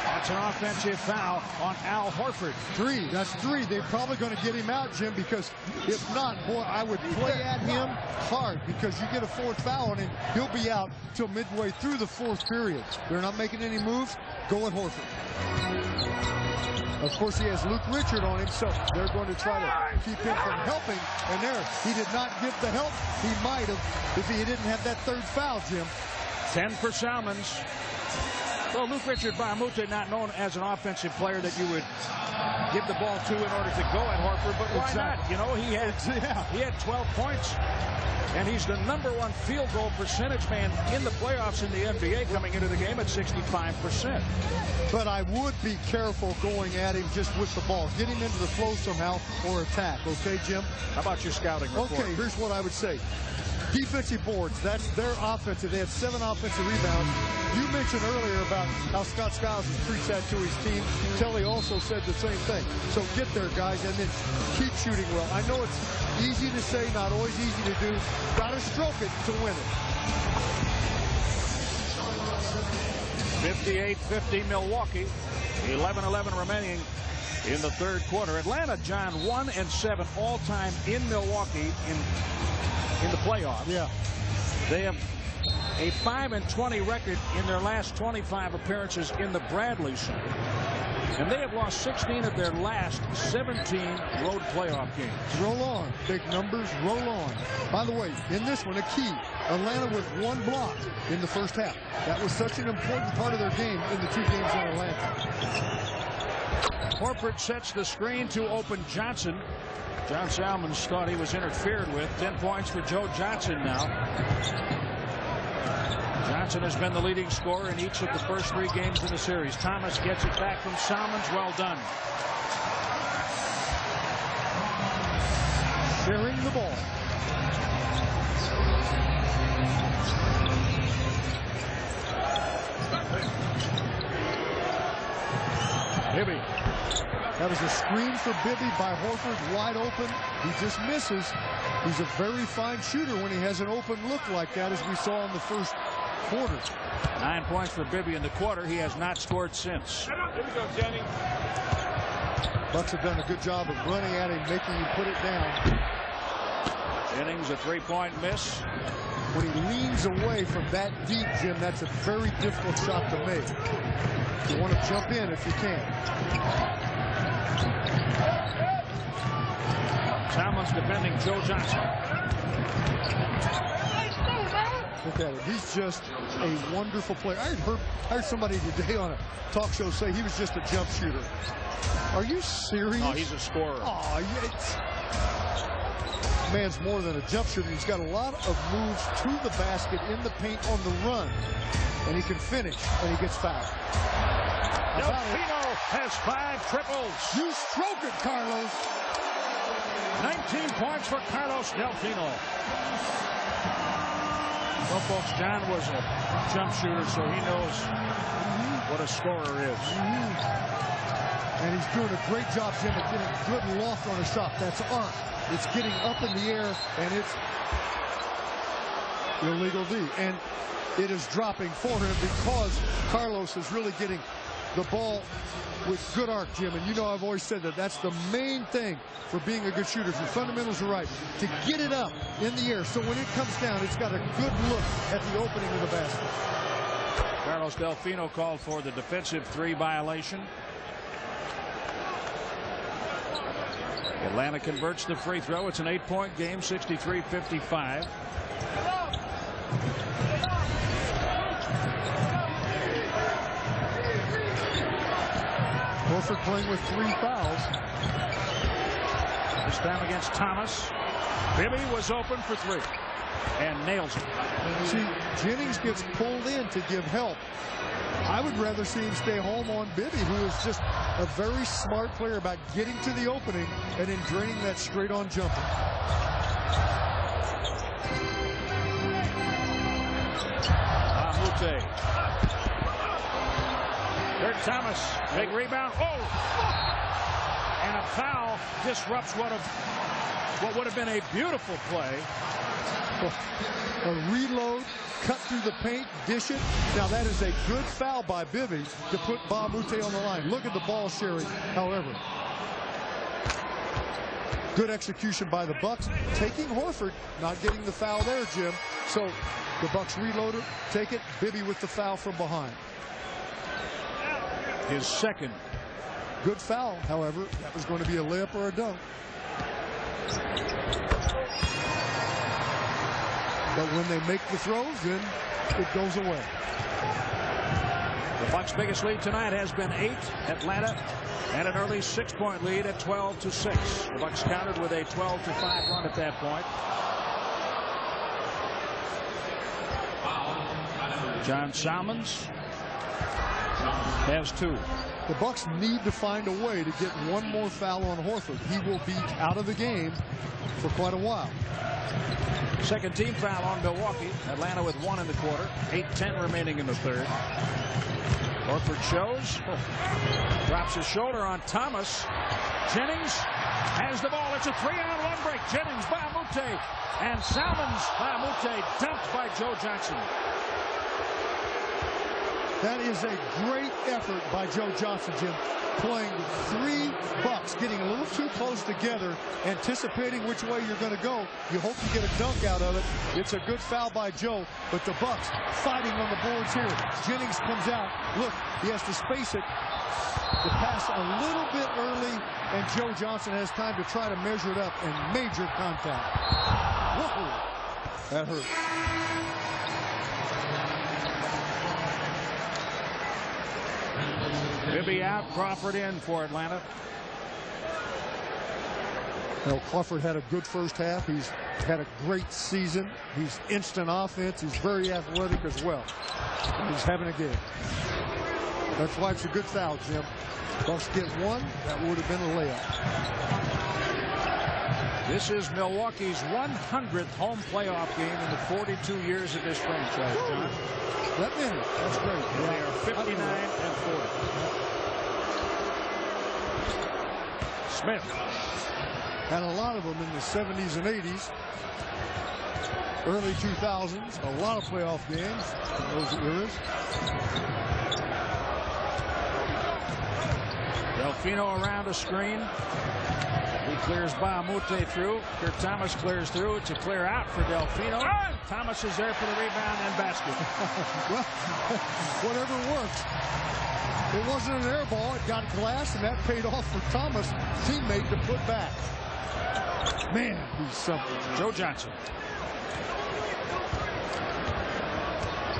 That's an offensive foul on Al Horford. 3. That's 3. They're probably going to get him out, Jim, because if not, boy, I would play at him hard, because you get a 4th foul on him, he'll be out till midway through the 4th period. They're not making any moves. Go at Horford. Of course, he has Luke Richard on him, so they're going to try to keep him from helping. And there, he did not give the help. He might have if he didn't have that 3rd foul, Jim. 10 for Salmons. Well, Luke Richard Bahamute, not known as an offensive player that you would give the ball to in order to go at Horford, but why not? You know, he had 12 points, and he's the #1 field goal percentage man in the playoffs in the NBA, coming into the game at 65%. But I would be careful going at him just with the ball. Get him into the flow somehow or attack. Okay, Jim? How about your scouting report? Okay, here's what I would say. Defensive boards, that's their offensive. They had 7 offensive rebounds. You mentioned earlier about how Scott Skiles has preached that to his team. Telly also said the same thing. So get there, guys, and then keep shooting well. I know it's easy to say, not always easy to do. Got to stroke it to win it. 58-50 Milwaukee. 11-11 remaining in the third quarter. Atlanta, John, 1-7 all-time in Milwaukee in the playoffs. Yeah. They have a 5-20 record in their last 25 appearances in the Bradley Center. And they have lost 16 of their last 17 road playoff games. Roll on. Big numbers, roll on. By the way, in this one, a key. Atlanta with 1 block in the first half. That was such an important part of their game in the 2 games in Atlanta. Horford sets the screen to open Johnson. John Salmons thought he was interfered with. 10 points for Joe Johnson now. Johnson has been the leading scorer in each of the first 3 games in the series. Thomas gets it back from Salmons. Well done. Sharing the ball. Bibby. That was a screen for Bibby by Horford, wide open. He just misses. He's a very fine shooter when he has an open look like that, as we saw in the first quarter. 9 points for Bibby in the quarter. He has not scored since. Here we go, Jennings. Bucks have done a good job of running at him, making him put it down. Jennings, a 3-point miss. When he leans away from that deep, Jim, that's a very difficult shot to make. You want to jump in if you can. Salmons defending Joe Johnson. Look at him. He's just a wonderful player. I heard somebody today on a talk show say he was just a jump shooter. Are you serious? Oh, he's a scorer. Oh, man's more than a jump shooter. He's got a lot of moves to the basket, in the paint, on the run. And he can finish, and he gets fouled. Delfino has 5 triples. You stroke it, Carlos. 19 points for Carlos Delfino. Well, folks, John was a jump shooter, so he knows what a scorer is. And he's doing a great job, Jim, of getting good loft on a shot. That's arc. It's getting up in the air, and it's illegal D. And it is dropping for him because Carlos is really getting the ball with good arc, Jim. And you know I've always said that that's the main thing for being a good shooter. If your fundamentals are right, to get it up in the air. So when it comes down, it's got a good look at the opening of the basket. Carlos Delfino called for the defensive 3 violation. Atlanta converts the free throw. It's an 8-point game, 63-55. Horford playing with 3 fouls. This time against Thomas. Bibby was open for 3 and nails it. See, Jennings gets pulled in to give help. I would rather see him stay home on Bibby, who is just a very smart player about getting to the opening and then draining that straight-on jumper. Amute. Kurt Thomas, big rebound. Oh! And a foul disrupts what would have been a beautiful play. A reload, cut through the paint, dish it. Now that is a good foul by Bibby to put Amute on the line. Look at the ball sharing, however. Good execution by the Bucks. Taking Horford, not getting the foul there, Jim. So the Bucks reload it, take it, Bibby with the foul from behind. His second. Good foul, however. That was going to be a layup or a dunk. But when they make the throws, then it goes away. The Bucks' biggest lead tonight has been 8. Atlanta and an early 6-point lead at 12-6. The Bucks countered with a 12-5 run at that point. John Salmons has 2. The Bucks need to find a way to get one more foul on Horford. He will be out of the game for quite a while. Second team foul on Milwaukee. Atlanta with 1 in the quarter. 8:10 remaining in the third. Horford shows. Drops his shoulder on Thomas. Jennings has the ball. It's a 3-on-1 break. Jennings by Amute. And Salmons by Amute. Dumped by Joe Johnson. That is a great effort by Joe Johnson, Jim. Playing 3 Bucks, getting a little too close together, anticipating which way you're going to go. You hope you get a dunk out of it. It's a good foul by Joe, but the Bucks fighting on the boards here. Jennings comes out. Look, he has to space it. The pass a little bit early, and Joe Johnson has time to try to measure it up, and major contact. Whoa, that hurt. Bibby out, Crawford in for Atlanta. Well, Crawford had a good first half. He's had a great season. He's instant offense. He's very athletic as well. He's having a game. That's why it's a good foul, Jim. Bucks get 1. That would have been a layup. This is Milwaukee's 100th home playoff game in the 42 years of this franchise, John. That many. That's great. They are 59-40. Smith. Had a lot of them in the 70s and 80s. Early 2000s. A lot of playoff games in those eras. Delfino around a screen. He clears Amute through. Kurt Thomas clears through. It's a clear out for Delfino. Thomas is there for the rebound and basket. Well, whatever works. It wasn't an air ball. It got glass, and that paid off for Thomas' teammate to put back. Man, he's something. Joe Johnson.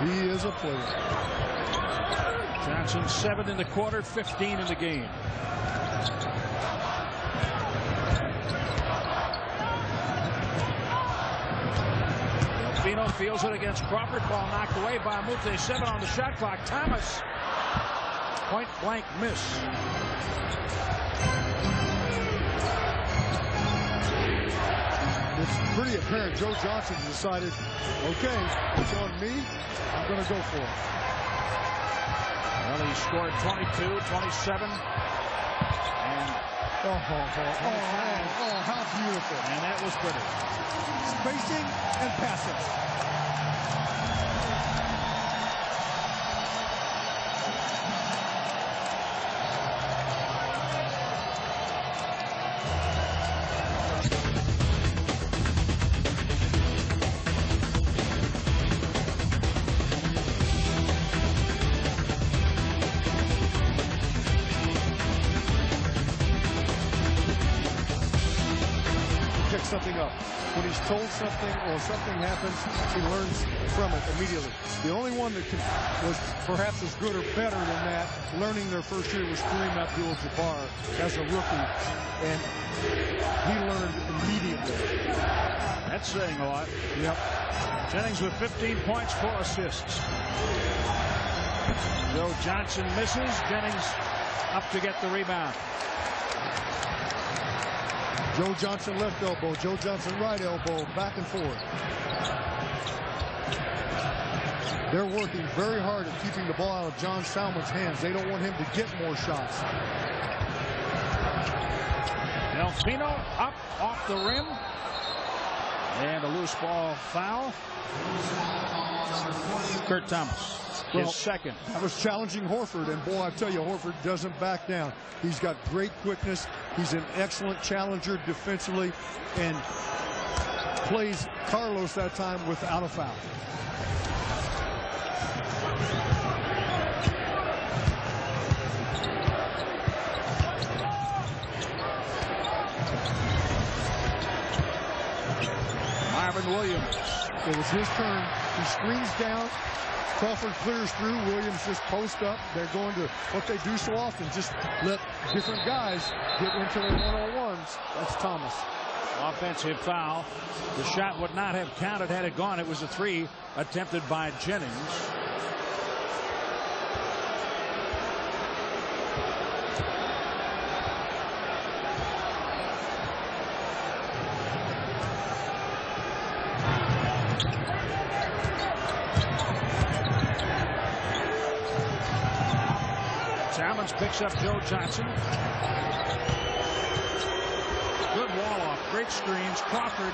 He is a player. Johnson 7 in the quarter, 15 in the game. Delfino feels it against Crawford. Ball knocked away by Amute. 7 on the shot clock. Thomas. Point blank miss. It's pretty apparent Joe Johnson decided, okay, it's on me. I'm going to go for it. Well, he scored 22, 27. And how beautiful. And that was pretty. Spacing and passing. Something up. when he's told something or something happens, he learns from it immediately. The only one that was perhaps as good or better than that, learning their first year, was Kareem Abdul-Jabbar as a rookie, and he learned immediately. That's saying a lot. Yep. Jennings with 15 points, 4 assists. Joe Johnson misses. Jennings up to get the rebound. Joe Johnson left elbow, Joe Johnson right elbow, back and forth. They're working very hard at keeping the ball out of John Salmon's hands. They don't want him to get more shots. Delfino up off the rim. And a loose ball foul. Kurt Thomas. His second. I was challenging Horford, and boy, I tell you, Horford doesn't back down. He's got great quickness. He's an excellent challenger defensively, and plays Carlos that time without a foul. Marvin Williams. It was his turn. He screens down. Crawford clears through. Williams just post up. They're going to what they do so often, just let different guys get into their one-on-ones. That's Thomas. Offensive foul. The shot would not have counted had it gone. It was a 3 attempted by Jennings. Salmons picks up Joe Johnson. Good wall off. Great screens. Crawford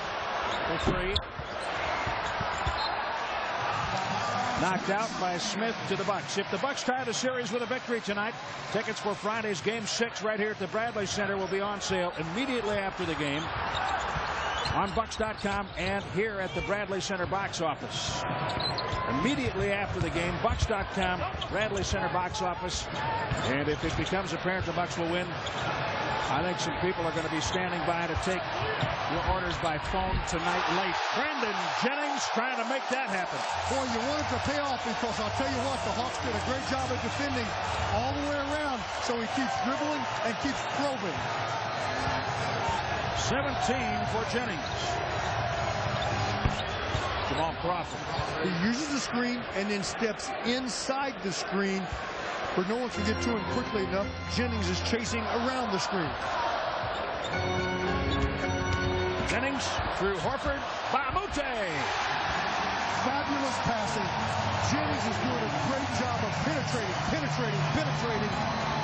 for 3. Knocked out by Smith to the Bucks. If the Bucks tie the series with a victory tonight, tickets for Friday's Game 6 right here at the Bradley Center will be on sale immediately after the game on Bucks.com and here at the Bradley Center box office. Immediately after the game, Bucks.com, Bradley Center box office. And if it becomes apparent the Bucks will win, I think some people are going to be standing by to take your orders by phone tonight late. Brandon Jennings trying to make that happen. Boy, you want it to pay off, because I'll tell you what, the Hawks did a great job of defending all the way around, so he keeps dribbling and keeps probing. 17 for Jennings. Jamal Crawford. He uses the screen and then steps inside the screen where no one can get to him quickly enough. Jennings is chasing around the screen. Jennings through Horford. Bamute. Fabulous passing. Jennings is doing a great job of penetrating.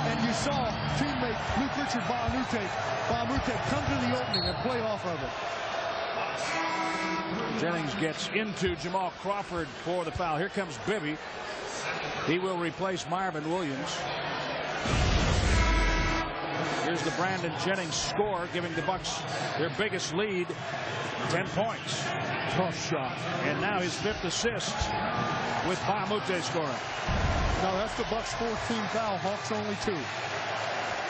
And you saw teammate Luke Richard Bamute come to the opening and play off of it. Jennings gets into Jamal Crawford for the foul. Here comes Bibby. He will replace Marvin Williams. Here's the Brandon Jennings score, giving the Bucks their biggest lead, 10 points. Tough shot. And now his 5th assist with Bamute scoring. Now that's the Bucks' 14th foul. Hawks only 2.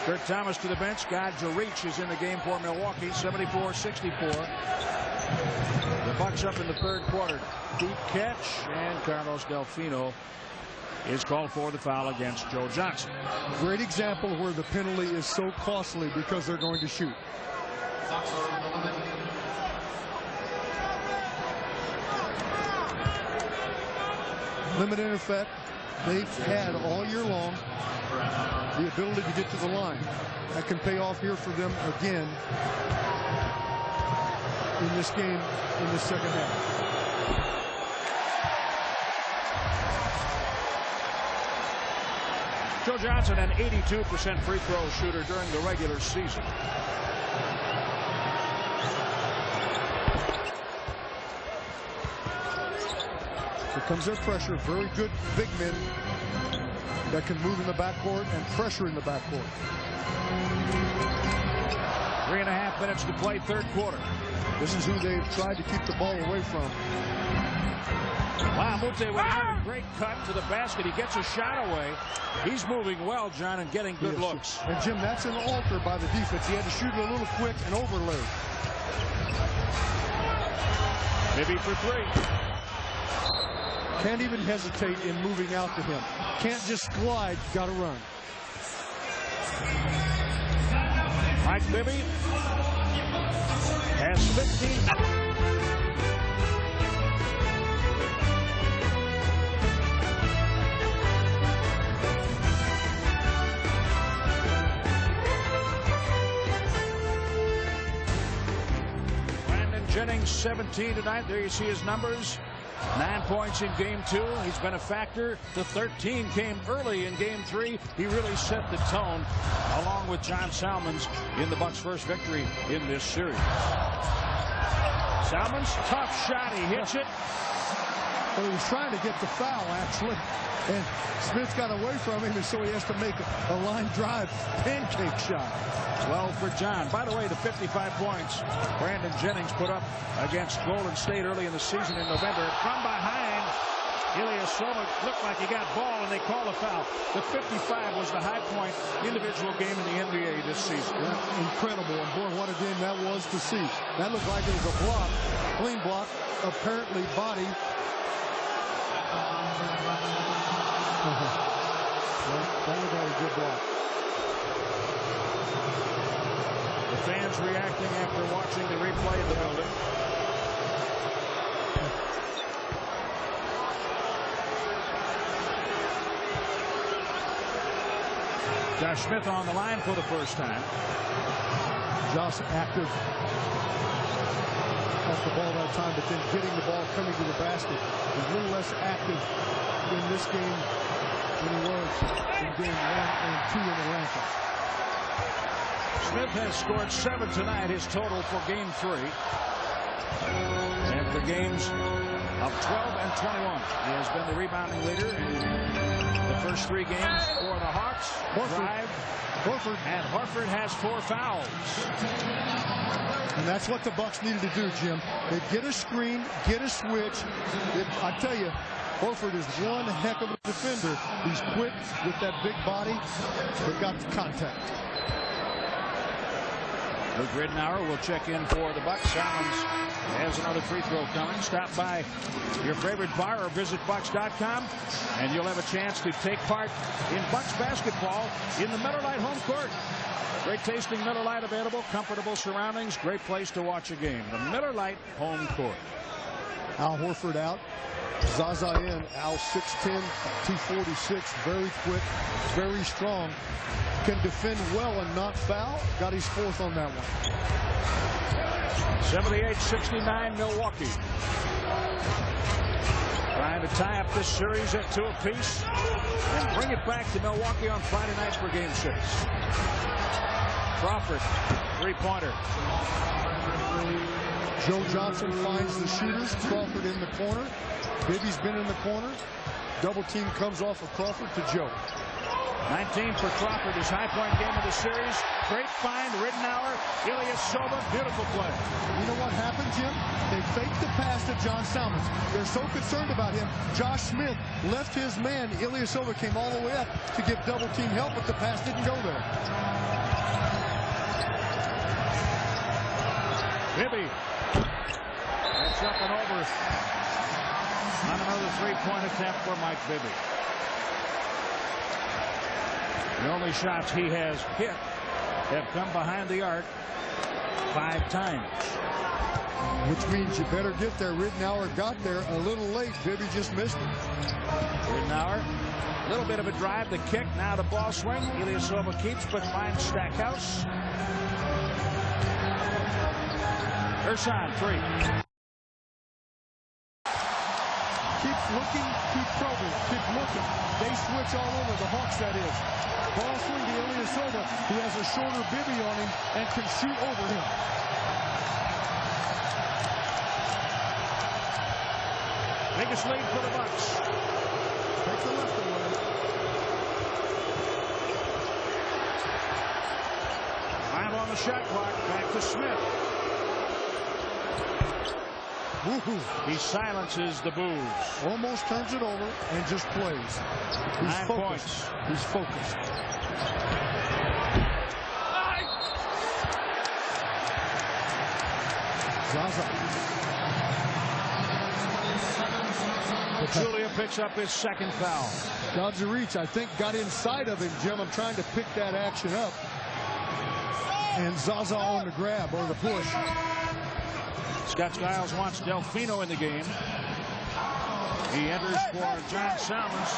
Kurt Thomas to the bench. God Jarich is in the game for Milwaukee. 74-64. The Bucks up in the 3rd quarter. Deep catch, and Carlos Delfino is called for the foul against Joe Johnson. Great example where the penalty is so costly because they're going to shoot. Limited effect. They've had all year long the ability to get to the line. That can pay off here for them again in this game in the second half. Joe Johnson, an 82% free throw shooter during the regular season. Here comes their pressure. Very good big men that can move in the backcourt and pressure in the backcourt. 3.5 minutes to play, 3rd quarter. This is who they've tried to keep the ball away from. Wow, Mute with a great cut to the basket. He gets a shot away. He's moving well, John, and getting good looks. And Jim, that's an alter by the defense. He had to shoot it a little quick and overload. Maybe for three. Can't even hesitate in moving out to him. Can't just glide. Got to run. Mike Bibby has 15. Jennings 17 tonight. There you see his numbers. 9 points in game 2. He's been a factor. The 13 came early in game 3. He really set the tone along with John Salmons in the Bucks' first victory in this series. Salmons, tough shot. He hits it. Well, he was trying to get the foul, actually. And Smith got away from him, and so he has to make a line drive pancake shot. 12 for John. By the way, the 55 points Brandon Jennings put up against Golden State early in the season in November. From behind, Ilyasova looked like he got ball, and they called a foul. The 55 was the high point individual game in the NBA this season. Yeah, incredible. And boy, what a game that was to see. That looked like it was a block, clean block, apparently body. That looked like a good block. The fans reacting after watching the replay in the building. Josh Smith on the line for the first time. Josh active off the ball that time, but then getting the ball coming to the basket. He's a little less active in this game than he was in game 1 and 2 in Atlanta. Smith has scored 7 tonight, his total for game 3. And for games of 12 and 21, he has been the rebounding leader in the first 3 games for the Hawks. Horford. And Horford has 4 fouls. And that's what the Bucks needed to do, Jim. They get a screen, get a switch. I tell you, Horford is one heck of a defender. He's quick with that big body, but got the contact. Luke Ridnour will check in for the Bucks. Salmons has another free throw coming. Stop by your favorite bar or visit Bucks.com, and you'll have a chance to take part in Bucks basketball in the Miller Lite home court. Great tasting Miller Lite available, comfortable surroundings, great place to watch a game. The Miller Lite home court. Al Horford out. Zaza in. Al 6'10", 246, very quick, very strong. Can defend well and not foul. Got his 4th on that one. 78-69 Milwaukee. Trying to tie up this series at 2 apiece and bring it back to Milwaukee on Friday night for game 6. Crawford, 3-pointer. Joe Johnson finds the shooters. Crawford in the corner. Bibby's been in the corner. Double team comes off of Crawford to Joe. 19 for Crawford, his high point game of the series. Great find, Ridnour, Ilyasova, beautiful play. You know what happened, Jim? They faked the pass to John Salmons. They're so concerned about him. Josh Smith left his man. Ilyasova came all the way up to give double team help, but the pass didn't go there. Bibby. That's up and over on another 3-point attempt for Mike Bibby. The only shots he has hit have come behind the arc 5 times. Which means you better get there. Ridnour got there a little late. Bibby just missed it. Ridnour, a little bit of a drive, the kick, now the ball swing. Ilyasova keeps but finds Stackhouse. Ersan, 3. Keep looking, keep probing, keep looking. They switch all over, the Hawks that is. Ball swing to Ilyasova, who has a shorter Bibby on him and can shoot over him. Biggest lead for the Bucks. Takes the left away. Time on the shot clock. Back to Smith. He silences the boos. Almost turns it over and just plays. He's 9 focused. points. He's focused. Zaza. Julia picks up his second foul. God's a reach, I think, got inside of him, Jim. I'm trying to pick that action up. And Zaza on the grab or the push. Scott Skiles wants Delfino in the game. He enters for John Salmons.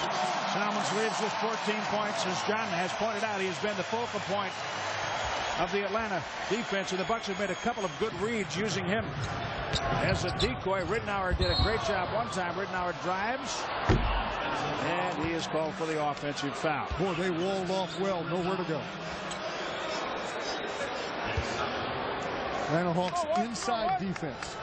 Salmons leaves with 14 points. As John has pointed out, he has been the focal point of the Atlanta defense, and the Bucks have made a couple of good reads using him as a decoy. Rittenauer did a great job one time. Rittenauer drives, and he is called for the offensive foul. Boy, they walled off well. Nowhere to go. Atlanta Hawks inside defense.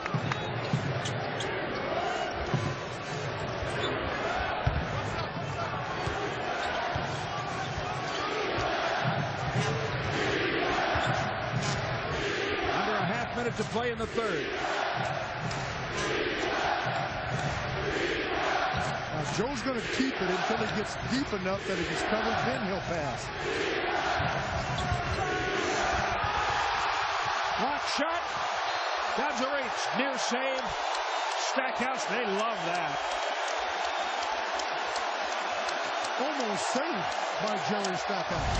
Under a half minute to play in the third. Now Joe's going to keep it until he gets deep enough that if he's covered, then he'll pass. Block shot. Dodge a reach. Near save. Stackhouse, they love that. Almost saved by Jerry Stackhouse.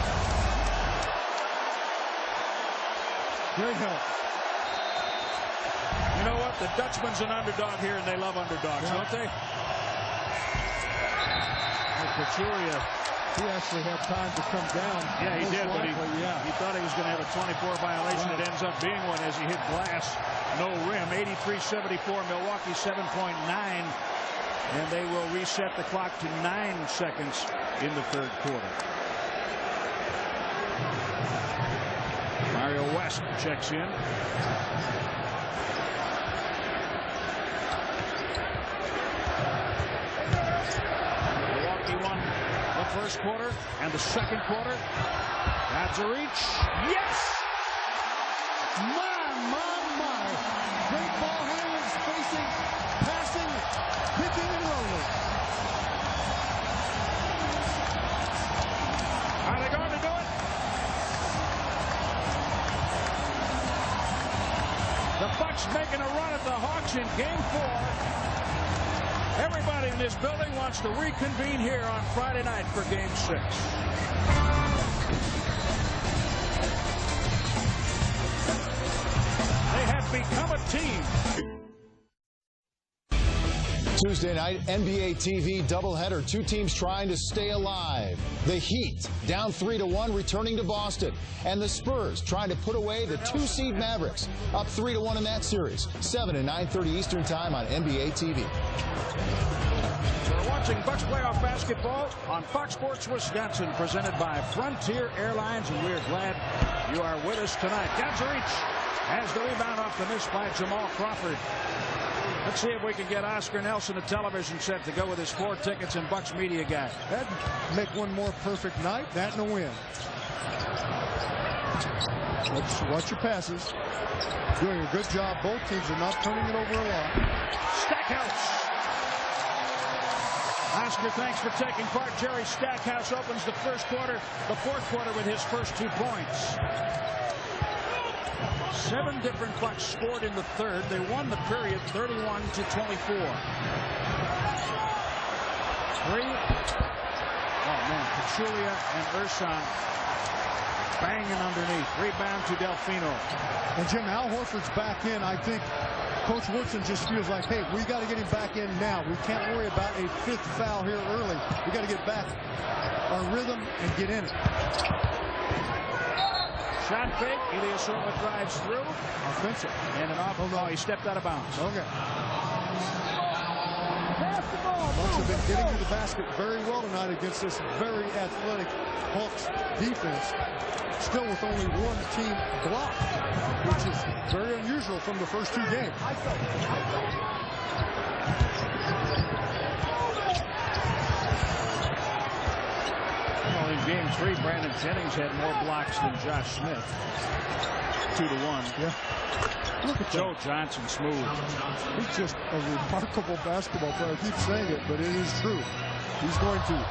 Great help. You know what? The Dutchman's an underdog here, and they love underdogs, don't they? Pachulia. He actually had time to come down. Yeah, he did, but he thought he was going to have a 24 violation. It ends up being one as he hit glass. No rim. 83-74. Milwaukee 7.9. And they will reset the clock to 9 seconds in the third quarter. Mario West checks in. Milwaukee won the first quarter and the second quarter. That's a reach. Yes! My. Great ball handling, spacing, passing, picking, and rolling. Are they going to do it? The Bucks making a run at the Hawks in Game 4. Everybody in this building wants to reconvene here on Friday night for Game 6. They have become a team. Tuesday night, NBA TV doubleheader. Two teams trying to stay alive. The Heat, down 3-1, returning to Boston. And the Spurs trying to put away the 2-seed Mavericks, up 3-1 in that series. 7 and 9:30 Eastern Time on NBA TV. We're watching Bucks playoff basketball on Fox Sports Wisconsin, presented by Frontier Airlines, and we're glad you are with us tonight. Reach has the rebound off the miss by Jamal Crawford. Let's see if we can get Oscar Nelson a television set to go with his 4 tickets and Bucks media guy. That'd make one more perfect night. That and a win. Let's watch your passes. Doing a good job. Both teams are not turning it over a lot. Stackhouse. Oscar, thanks for taking part. Jerry Stackhouse opens the fourth quarter with his first 2 points. 7 different Bucks scored in the third. They won the period 31-24. 3. Oh man, Pachulia and Ersan banging underneath. Rebound to Delfino. And Jim, Al Horford's back in. I think Coach Woodson just feels like, hey, we got to get him back in now. We can't worry about a 5th foul here early. We got to get back our rhythm and get in it. Shot fake. Ilyasova drives through. Offensive. And an off. Oh, no, he stepped out of bounds. Okay. Bucks have been getting to the basket very well tonight against this very athletic Hawks defense. Still with only 1 team block, which is very unusual from the first 2 games. Well, in Game 3, Brandon Jennings had more blocks than Josh Smith. 2-1. Yeah. Look at Joe Johnson smooth. He's just a remarkable basketball player. I keep saying it, but it is true. He's going to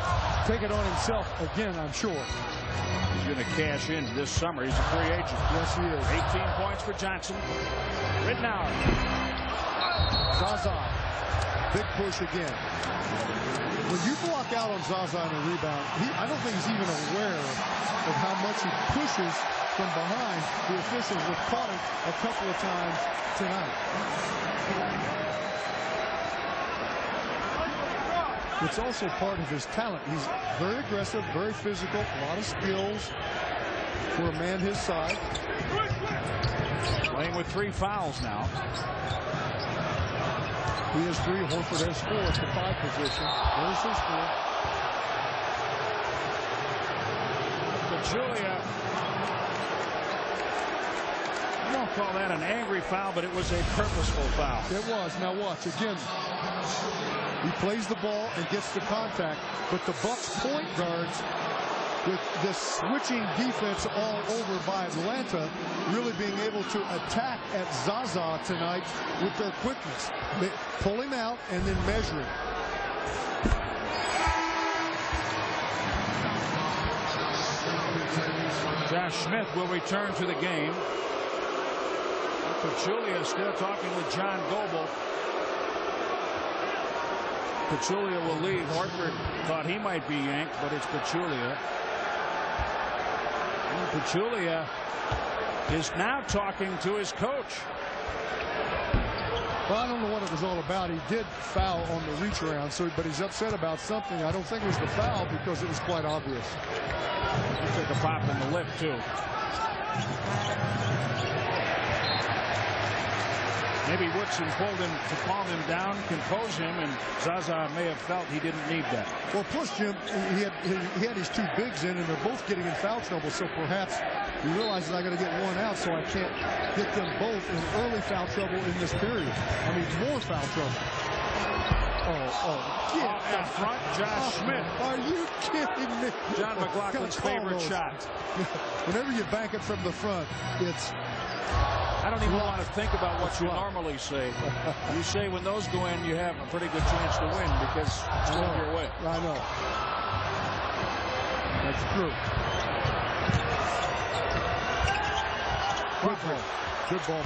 take it on himself again, I'm sure. He's going to cash in this summer. He's a free agent. Yes, he is. 18 points for Johnson. Rittenauer. Zaza. Big push again. When you block out on Zaza on a rebound, I don't think he's even aware of how much he pushes from behind. The officials have caught it a couple of times tonight. It's also part of his talent. He's very aggressive, very physical, a lot of skills for a man his size. Playing with 3 fouls now. He has 3. Horford has 4 at the 5 position. There's his 4. Julia. I won't call that an angry foul, but it was a purposeful foul. It was. Now watch again. He plays the ball and gets the contact, but the Bucks point guards, with this switching defense all over by Atlanta, really being able to attack at Zaza tonight with their quickness. They pull him out and then measure him. Josh Smith will return to the game. Pachulia still talking with John Goebel. Pachulia will leave. Horford thought he might be yanked, but it's Pachulia. And Pachulia is now talking to his coach. Well, I don't know what it was all about. He did foul on the reach around, but he's upset about something. I don't think it was the foul because it was quite obvious. He took a pop in the lip, too. Maybe Woodson pulled him to calm him down, compose him, and Zaza may have felt he didn't need that. Well, plus, Jim, he had his 2 bigs in, and they're both getting in foul trouble, so perhaps he realizes I got to get one out, so I can't get them both in early foul trouble in this period. I mean, more foul trouble. Get in front, Josh Smith. Are you kidding me? John McLaughlin's favorite shot. Whenever you bank it from the front, it's... I don't even want to think about what you normally say. You say when those go in, you have a pretty good chance to win because it's going your way. I know. That's true. Good ball. Good ball.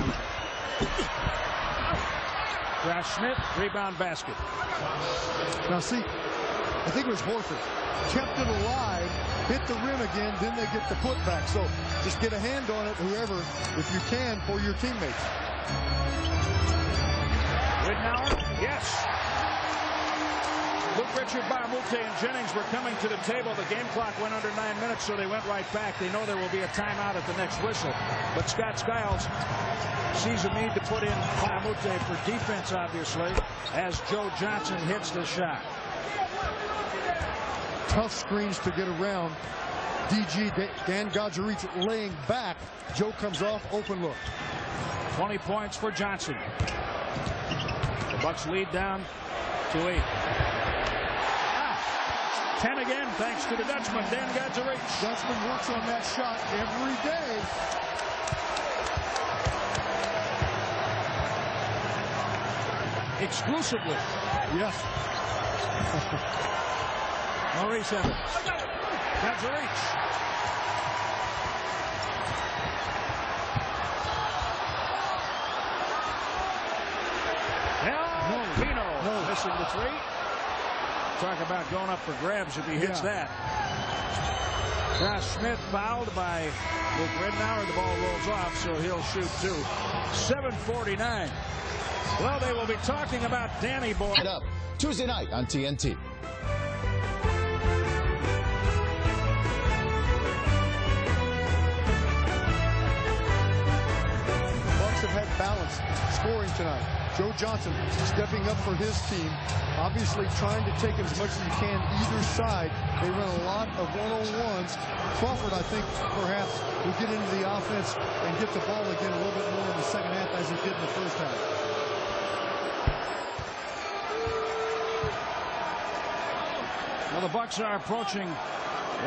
Josh Smith, rebound basket. Now see, I think it was Horford. Kept it alive, hit the rim again, then they get the putback. So just get a hand on it, whoever, if you can, for your teammates. Ridnour, yes. Luke Richard, Baramute, and Jennings were coming to the table. The game clock went under 9 minutes, so they went right back. They know there will be a timeout at the next whistle. But Scott Skiles sees a need to put in Baramute for defense, obviously, as Joe Johnson hits the shot. Tough screens to get around. DG, Dan Gadjaric laying back. Joe comes off, open look. 20 points for Johnson. The Bucks lead down to 8. 10 again, thanks to the Dutchman, Dan Gadjaric. Dutchman works on that shot every day. Exclusively. Yes. Maurice Evans. Gadjaric. Pino missing the 3. Talk about going up for grabs if he hits that. Josh Smith fouled by Luke Ridnour. The ball rolls off, so he'll shoot 2. 7:49. Well, they will be talking about Danny Boy. Up Tuesday night on TNT. Bucks have had balanced scoring tonight. Joe Johnson stepping up for his team, obviously trying to take as much as he can either side. They run a lot of one-on-ones. Crawford, I think, perhaps will get into the offense and get the ball again a little bit more in the second half as he did in the first half. Well, the Bucks are approaching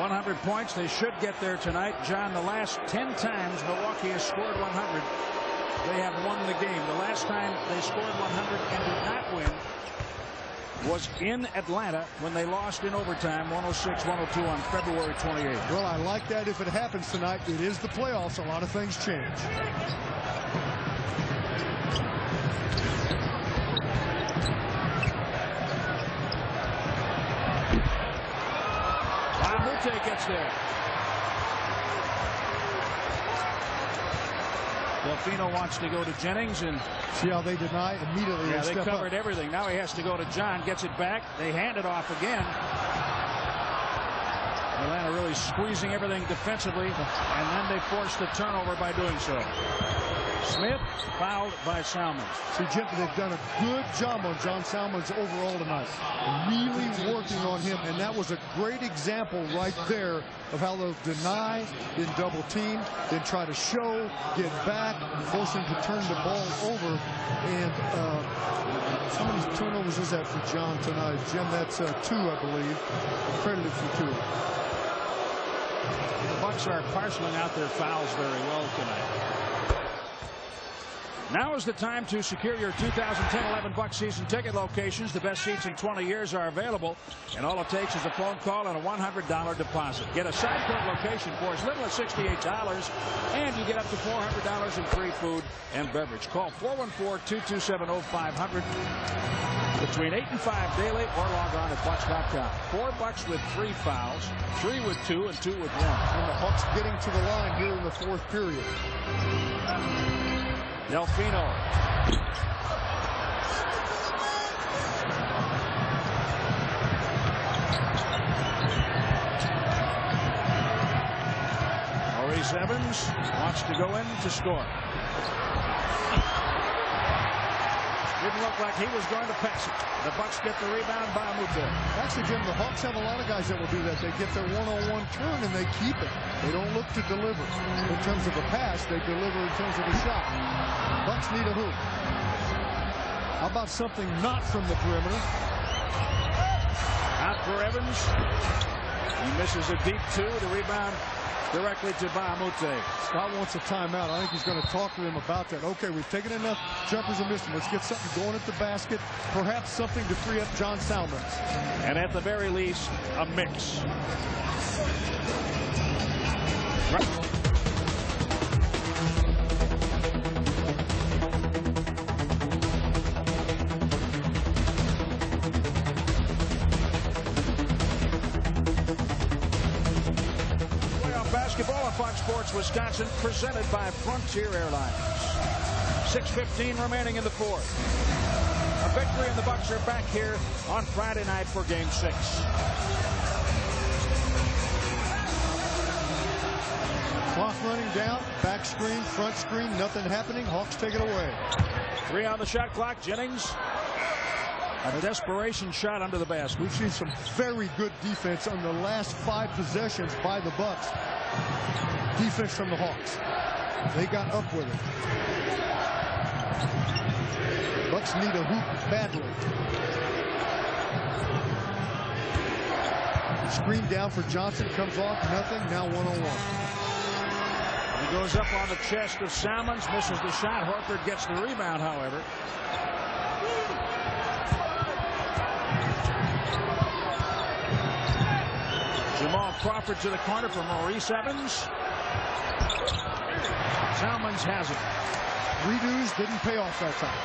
100 points. They should get there tonight. John, the last 10 times Milwaukee has scored 100, they have won the game. The last time they scored 100 and did not win was in Atlanta when they lost in overtime 106-102 on February 28th. Well, I like that. If it happens tonight, it is the playoffs. A lot of things change. Bamute gets there. Delfino wants to go to Jennings, and see how they deny immediately. Yeah, they covered everything. Now he has to go to John. Gets it back. They hand it off again. Atlanta really squeezing everything defensively, and then they forced the turnover by doing so. Smith fouled by Salmons. See, Jim, they've done a good job on John Salmons overall tonight. Really working on him, and that was a great example right there of how they'll deny, then double team, then try to show, get back, force him to turn the ball over. And how many turnovers is that for John tonight? Jim, that's 2, I believe. Credited for 2. The Bucks are parceling out their fouls very well tonight. Now is the time to secure your 2010-11 Bucs season ticket locations. The best seats in 20 years are available, and all it takes is a phone call and a $100 deposit. Get a side court location for as little as $68, and you get up to $400 in free food and beverage. Call 414-227-0500 between 8 and 5 daily, or log on at Bucks.com. 4 Bucks with 3 fouls, 3 with 2, and 2 with 1. And the Bucks getting to the line here in the 4th period. Delfino. Maurice Evans wants to go in to score. Didn't look like he was going to pass it. The Bucks get the rebound by Amute. Actually, Jim, the Hawks have a lot of guys that will do that. They get their one-on-one turn and they keep it. They don't look to deliver. In terms of a pass, they deliver in terms of a shot. Bucks need a hoop. How about something not from the perimeter? Out for Evans. He misses a deep 2. The rebound directly to Bamute. Scott wants a timeout. I think he's going to talk to them about that. Okay, we've taken enough jumpers and missed them. Let's get something going at the basket. Perhaps something to free up John Salmons. And at the very least, a mix. Basketball on Fox Sports Wisconsin, presented by Frontier Airlines. 6:15 remaining in the 4th. A victory, and the Bucks are back here on Friday night for Game 6. Clock running down, back screen, front screen, nothing happening. Hawks take it away. 3 on the shot clock. Jennings. A desperation shot under the basket. We've seen some very good defense on the last 5 possessions by the Bucks. Defense from the Hawks. They got up with it. Bucks need a hoop badly. Screen down for Johnson, comes off, nothing, now 1-on-1. He goes up on the chest of Salmons, misses the shot. Horford gets the rebound, however. Jamal Crawford to the corner for Maurice Evans. Salmons has it. Redos didn't pay off that time.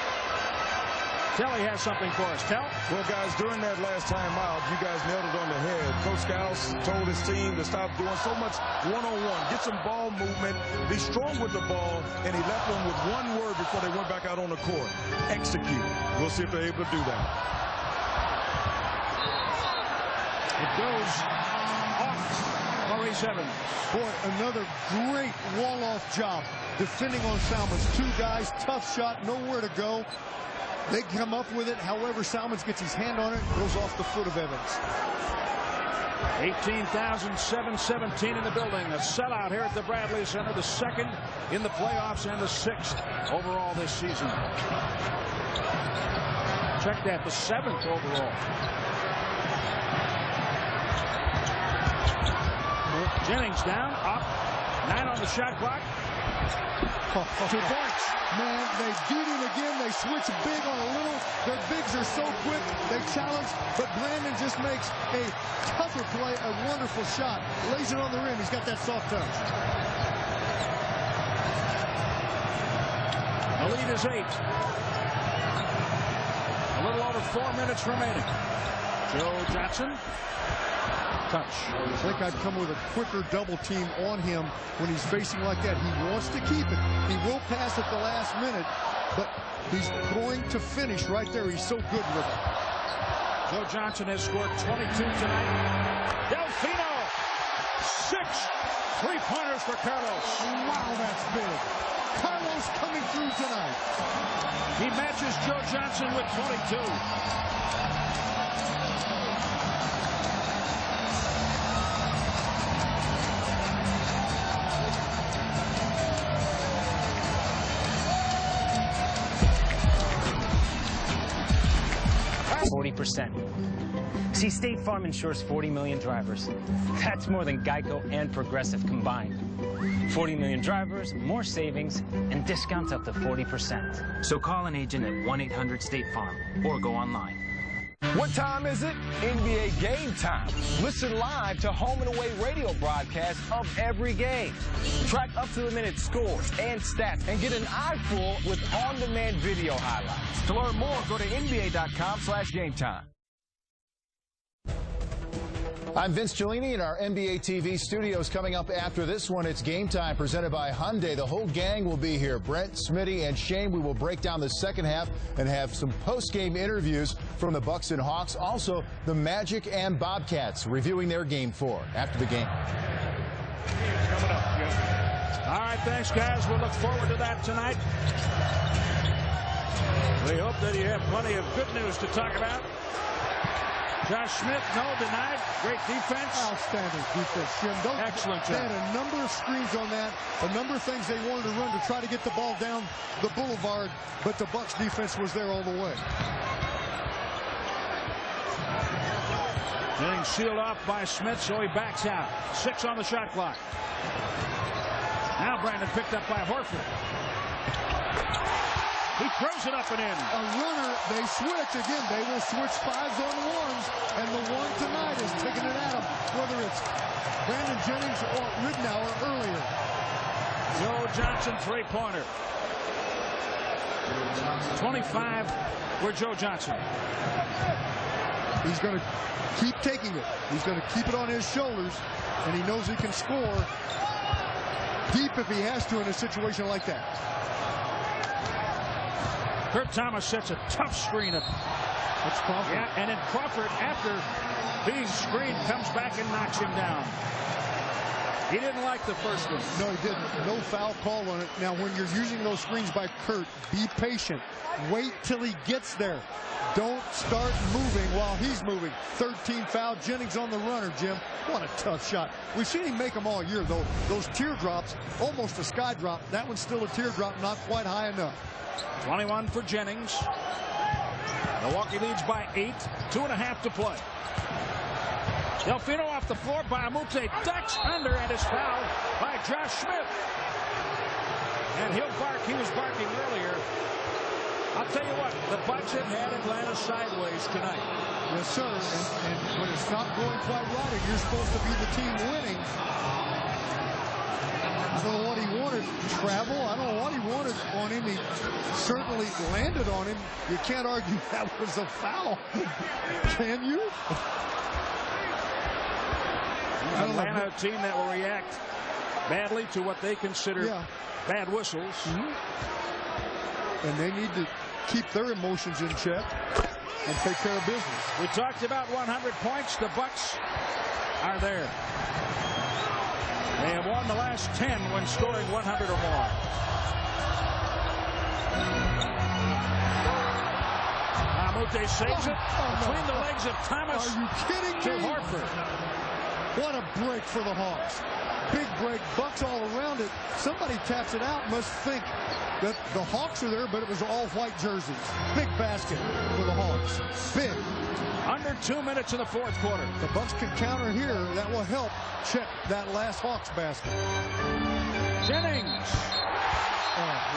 Kelly has something for us. Tell. Well, guys, during that last time out, you guys nailed it on the head. Coach Scouse told his team to stop doing so much one-on-one. Get some ball movement. Be strong with the ball. And he left them with one word before they went back out on the court. Execute. We'll see if they're able to do that. It goes off Maurice Evans. Boy, another great wall-off job defending on Salmons. 2 guys, tough shot, nowhere to go. They come up with it. However, Salmons gets his hand on it, goes off the foot of Evans. 18,717 in the building. A sellout here at the Bradley Center. The 2nd in the playoffs and the 6th overall this season. Check that, the 7th overall. Jennings down, up, 9 on the shot clock. 2 points. Man, they beat him again. They switch big on a little. Their bigs are so quick. They challenge, but Brandon just makes a tougher play, a wonderful shot. Lays it on the rim. He's got that soft touch. The lead is 8. A little over 4 minutes remaining. Joe Johnson. touch. I think I'd come with a quicker double team on him when he's facing like that. He wants to keep it. He will pass at the last minute, but he's going to finish right there. He's so good with it. Joe Johnson has scored 22 tonight. Delfino, 6 3-pointers for Carlos. Wow, that's big. Carlos coming through tonight. He matches Joe Johnson with 22. See, State Farm insures 40 million drivers. That's more than Geico and Progressive combined. 40 million drivers, more savings, and discounts up to 40%. So call an agent at 1-800-STATE-FARM or go online. What time is it? NBA Game Time. Listen live to home and away radio broadcasts of every game. Track up-to-the-minute scores and stats and get an eye full with on-demand video highlights. To learn more, go to NBA.com/gametime. I'm Vince Cellini in our NBA TV studios. Coming up after this one, it's Game Time presented by Hyundai. The whole gang will be here. Brent, Smitty, and Shane. We will break down the second half and have some post-game interviews from the Bucks and Hawks. Also, the Magic and Bobcats reviewing their Game 4 after the game. Coming up. All right, thanks, guys. We'll look forward to that tonight. We hope that you have plenty of good news to talk about. Josh Smith, no, denied. Great defense. Outstanding defense, Jim. Excellent job. They had a number of screens on that, a number of things they wanted to run to try to get the ball down the boulevard, but the Bucks defense was there all the way. Getting sealed off by Smith, so he backs out. 6 on the shot clock. Now Brandon picked up by Horford. He throws it up and in. A runner, they switch again. They will switch 5s on 1s, and the one tonight is taking it at him, whether it's Brandon Jennings or Ridnour earlier. Joe Johnson 3-pointer. 25 for Joe Johnson. He's going to keep taking it. He's going to keep it on his shoulders, and he knows he can score deep if he has to in a situation like that. Kurt Thomas sets a tough screen up. That's Crawford. Yeah, and then Crawford, after being screened, comes back and knocks him down. He didn't like the first one. No, he didn't. No foul call on it. Now, when you're using those screens by Kurt, be patient. Wait till he gets there. Don't start moving while he's moving. 13 foul. Jennings on the runner, Jim. What a tough shot. We've seen him make them all year, though. Those teardrops, almost a sky drop. That one's still a teardrop, not quite high enough. 21 for Jennings. Milwaukee leads by 8. 2.5 to play. Delfino off the floor by Amute. Ducks under and is fouled by Josh Smith. And he'll bark. He was barking earlier. I'll tell you what, the Bucks have had Atlanta sideways tonight. Yes, sir. And when it's not going quite right and you're supposed to be the team winning, I don't know what he wanted. Travel. I don't know what he wanted on him. He certainly landed on him. You can't argue that was a foul. Can you? Atlanta, a team that will react badly to what they consider bad whistles. And they need to keep their emotions in check and take care of business. We talked about 100 points. The Bucks are there. They have won the last 10 when scoring 100 or more. Amute saves it between the legs of Thomas. Are you kidding me? To Horford. What a break for the Hawks. Big break. Bucks all around it. Somebody taps it out. Must think that the Hawks are there, but it was all white jerseys. Big basket for the Hawks. Big. Under 2 minutes in the fourth quarter. The Bucks can counter here. That will help check that last Hawks basket. Jennings.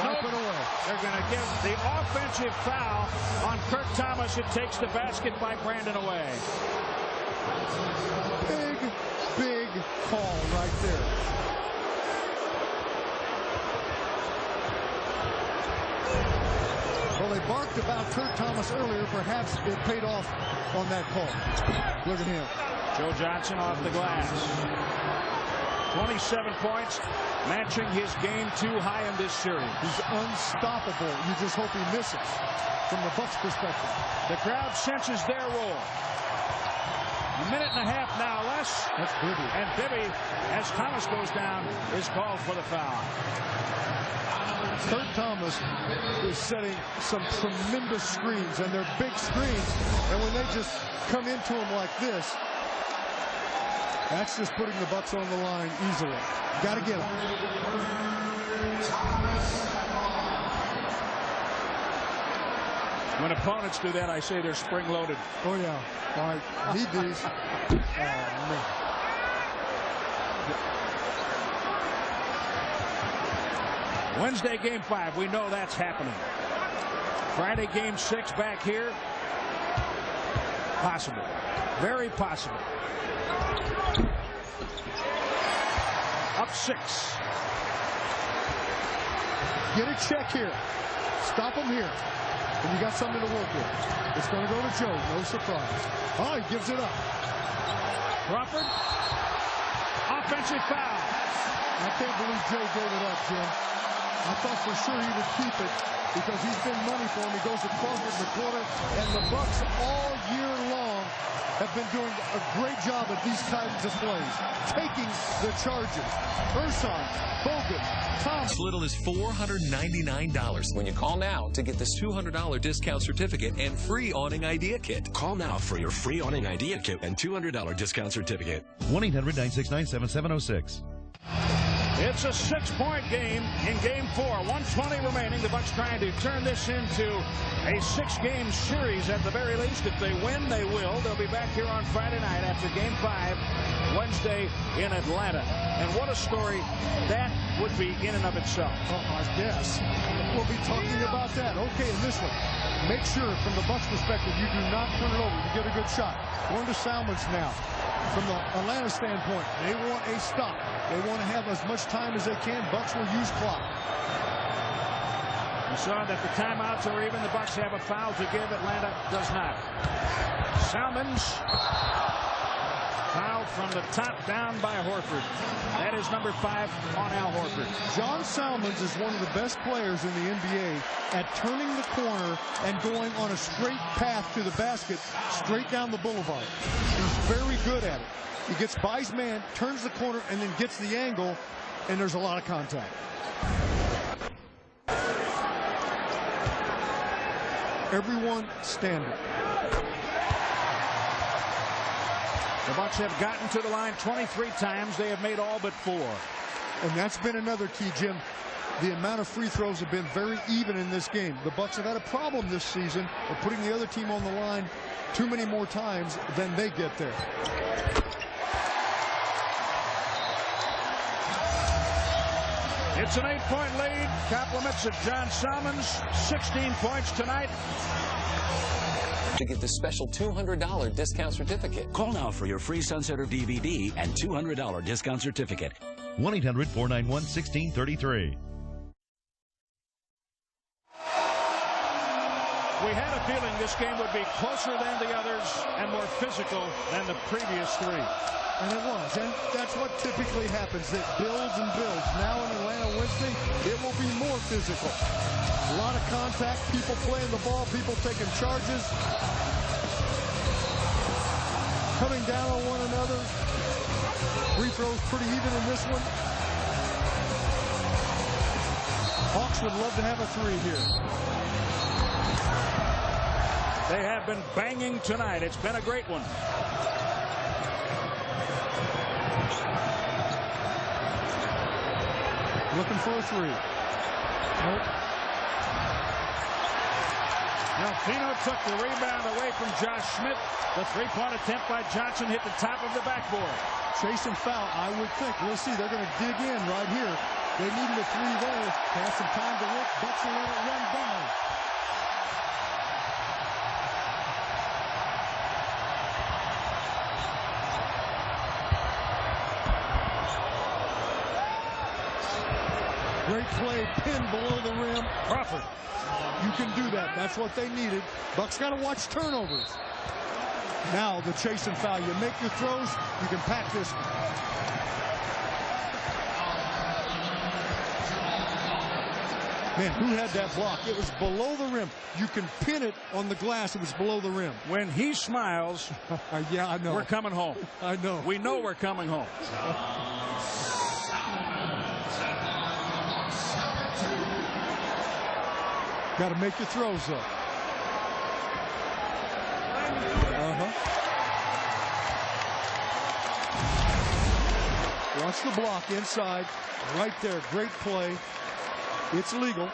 Wipe it away. They're going to give the offensive foul on Kurt Thomas. It takes the basket by Brandon away. Big call right there. Well, they barked about Kurt Thomas earlier. Perhaps it paid off on that call. Look at him. Joe Johnson off the glass. 27 points, matching his game 2 high in this series. He's unstoppable. You just hope he misses from the Bucks' perspective. The crowd senses their role. A minute and a half now less. That's Bibby. And Bibby, as Thomas goes down, is called for the foul. Kurt Thomas is setting some tremendous screens, and they're big screens. And when they just come into him like this, that's just putting the Bucks on the line easily. Got to get him. When opponents do that, I say they're spring-loaded. Oh, yeah. All right. Need these. Oh, man. Wednesday, Game 5. We know that's happening. Friday, Game 6 back here. Possible. Very possible. Up 6. Get a check here. Stop him here. And you got something to work with. It's going to go to Joe. No surprise. Oh, he gives it up. Crawford. Offensive foul. I can't believe Joe gave it up, Jim. I thought for sure he would keep it because he's been money for him. He goes to Crawford in the corner, and the Bucks all year long have been doing a great job at these kinds of plays, taking the charges. Urson, Bogut, Thomas. As little as $499. When you call now to get this $200 discount certificate and free awning idea kit. Call now for your free awning idea kit and $200 discount certificate. 1-800-969-7706. It's a 6-point game in Game 4. 1:20 remaining. The Bucks trying to turn this into a 6-game series at the very least. If they win, they will. They'll be back here on Friday night after Game 5, Wednesday in Atlanta. And what a story that would be in and of itself. Oh, I guess. We'll be talking about that. Okay, in this one, make sure from the Bucks' perspective you do not turn it over. You get a good shot. Going to Salmons now. From the Atlanta standpoint, they want a stop. They want to have as much time as they can. Bucks will use clock. You saw that the timeouts are even. The Bucks have a foul to give. Atlanta does not. Salmons. Foul from the top down by Horford. That is number 5 on Al Horford. John Salmons is one of the best players in the NBA at turning the corner and going on a straight path to the basket, straight down the boulevard. He's very good at it. He gets by his man, turns the corner, and then gets the angle, and there's a lot of contact. Everyone standing. The Bucks have gotten to the line 23 times. They have made all but 4. And that's been another key, Jim. The amount of free throws have been very even in this game. The Bucks have had a problem this season of putting the other team on the line too many more times than they get there. It's an 8-point lead. Compliments of John Salmons. 16 points tonight. To get this special $200 discount certificate. Call now for your free Sunsetter DVD and $200 discount certificate. 1-800-491-1633. We had a feeling this game would be closer than the others and more physical than the previous 3. And it was, and that's what typically happens. It builds and builds. Now in Atlanta Wednesday, it will be more physical. A lot of contact, people playing the ball, people taking charges, coming down on one another. Free throws pretty even in this one. Hawks would love to have a 3 here. They have been banging tonight. It's been a great one. Looking for a 3. Nope. Now Pino took the rebound away from Josh Smith. The 3-point attempt by Johnson hit the top of the backboard. Chase and foul, I would think. We'll see. They're going to dig in right here. They needed a 3 there. Have some time to work. Bucks will let it run down. Great play, pin below the rim. Crawford. You can do that. That's what they needed. Bucks got to watch turnovers. Now the chase and foul. You make your throws, you can pack this one. Man, who had that block? It was below the rim. You can pin it on the glass. It was below the rim. When he smiles, yeah, I know. We're coming home. I know. We know we're coming home. Got to make your throws, though. Watch the block inside. Right there. Great play. It's legal.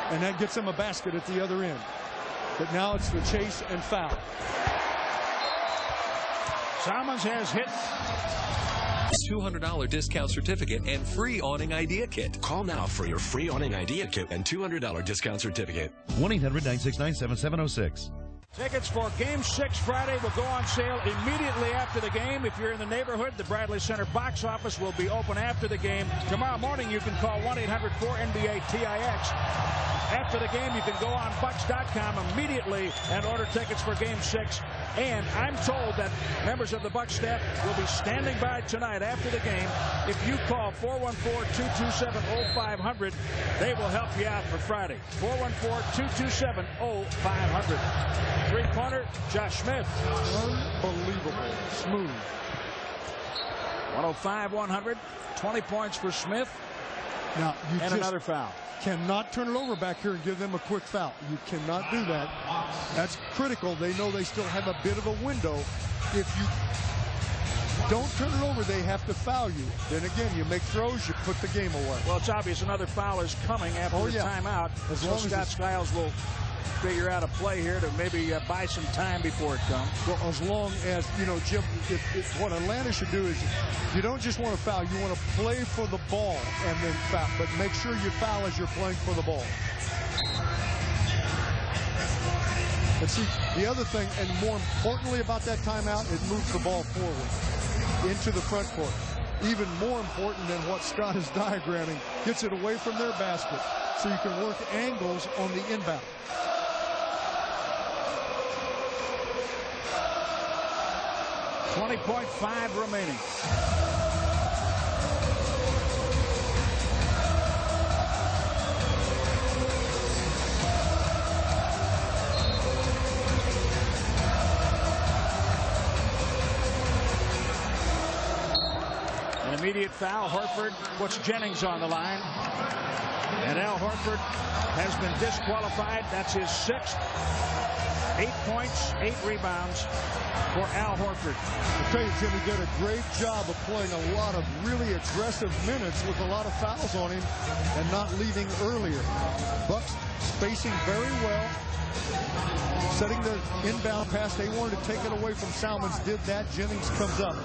And that gets him a basket at the other end. But now it's the chase and foul. Salmons has hit. $200 discount certificate and free awning idea kit. Call now for your free awning idea kit and $200 discount certificate. 1-800-969-7706. Tickets for Game 6 Friday will go on sale immediately after the game. If you're in the neighborhood, the Bradley Center box office will be open after the game. Tomorrow morning, you can call 1-800-4NBA-TIX. After the game, you can go on Bucks.com immediately and order tickets for Game 6. And I'm told that members of the Bucks staff will be standing by tonight after the game. If you call 414-227-0500, they will help you out for Friday. 414-227-0500. Three-pointer, Josh Smith. Unbelievable. Smooth. 105-100. 20 points for Smith. Now, you and another foul. Cannot turn it over back here and give them a quick foul. You cannot do that. That's critical. They know they still have a bit of a window. If you don't turn it over, they have to foul you. Then again, you make throws, you put the game away. Well, it's obvious another foul is coming after the timeout. As long as Scott Skiles will figure out a play here to maybe buy some time before it comes. Well, as long as, you know, Jim, what Atlanta should do is you don't just want to foul, you want to play for the ball and then foul, but make sure you foul as you're playing for the ball. And see, the other thing, and more importantly about that timeout, it moves the ball forward into the front court. Even more important than what Scott is diagramming, gets it away from their basket so you can work angles on the inbound. 20.5 remaining. An immediate foul. Horford puts Jennings on the line. And Al Horford has been disqualified. That's his 6th. 8 points, 8 rebounds for Al Horford. I'll tell you, Jimmy did a great job of playing a lot of really aggressive minutes with a lot of fouls on him and not leaving earlier. Bucks spacing very well, setting the inbound pass. They wanted to take it away from Salmons, did that. Jennings comes up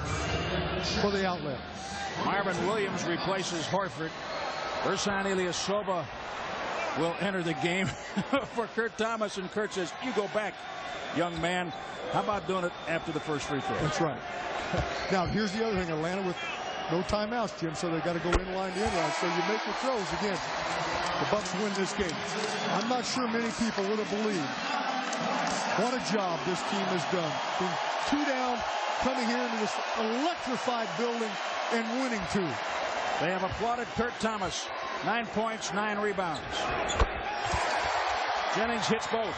for the outlet. Marvin Williams replaces Horford. Ersan Ilyasova will enter the game for Kurt Thomas, and Kurt says, you go back, young man. How about doing it after the first free throw? That's right. Now, here's the other thing. Atlanta with no timeouts, Jim, so they got to go inline to inline. So you make your throws again. The Bucks win this game. I'm not sure many people would have believed what a job this team has done. Being 2 down, coming here into this electrified building and winning 2. They have applauded Kurt Thomas. 9 points, 9 rebounds. Jennings hits both.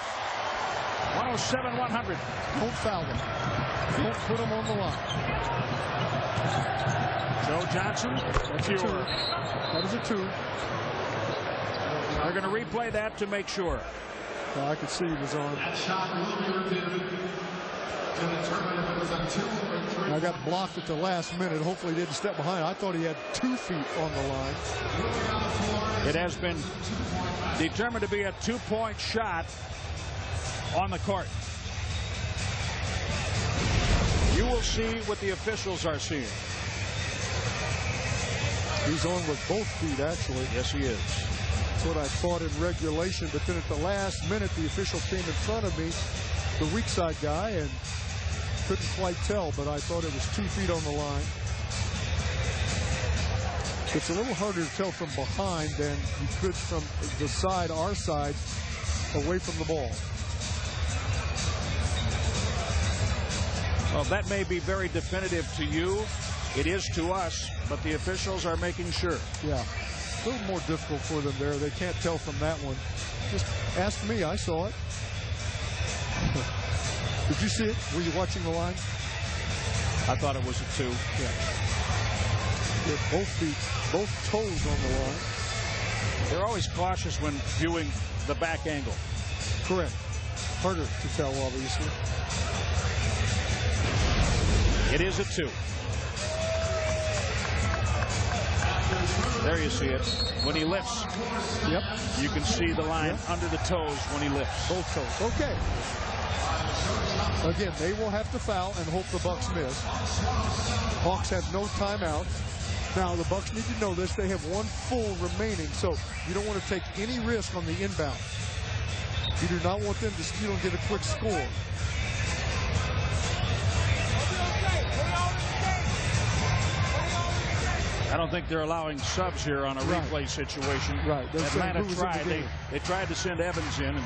107-100. Don't foul them. Don't put them on the line. Joe Johnson. That's a 2. That is a 2. They're going to replay that to make sure. Well, I could see he was on. I got blocked at the last minute. Hopefully he didn't step behind. I thought he had 2 feet on the line. It has been determined to be a 2-point shot on the court. You will see what the officials are seeing. He's on with both feet, actually. Yes, he is. That's what I thought in regulation, but then at the last minute, the official came in front of me, the weak side guy, and couldn't quite tell, but I thought it was 2 feet on the line. It's a little harder to tell from behind than you could from the side, our side, away from the ball. Well, that may be very definitive to you. It is to us, but the officials are making sure. Yeah, a little more difficult for them there. They can't tell from that one. Just ask me. I saw it. Did you see it? Were you watching the line? I thought it was a 2. Yeah. Both feet, both toes on the line. They're always cautious when viewing the back angle. Correct. Harder to tell, obviously. It is a 2. There you see it. When he lifts, yep, you can see the line under the toes when he lifts. Both toes. Okay. Again, they will have to foul and hope the Bucks miss. Hawks have no timeout. Now, the Bucks need to know this. They have 1 full remaining, so you don't want to take any risk on the inbound. You do not want them to steal and get a quick score. I don't think they're allowing subs here on a replay situation. Right. Atlanta tried. They tried to send Evans in. And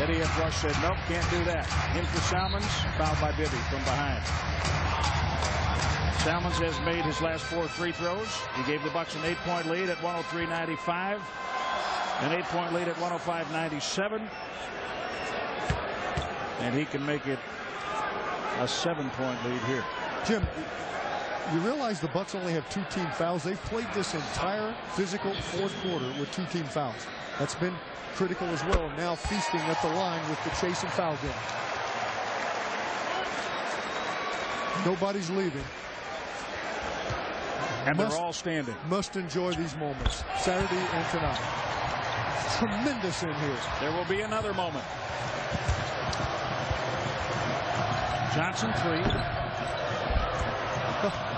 Eddie Rush said, nope, can't do that. In for Salmons, fouled by Bibby from behind. Salmons has made his last 4 free throws. He gave the Bucks an 8-point lead at 103-95. An 8-point lead at 105-97. And he can make it a 7-point lead here. Jim, you realize the Bucks only have 2 team fouls. They've played this entire physical 4th quarter with 2 team fouls. That's been critical as well. Now feasting at the line with the chase and foul game. Nobody's leaving. And they're all standing. Must enjoy these moments, Saturday and tonight. Tremendous in here. There will be another moment. Johnson 3.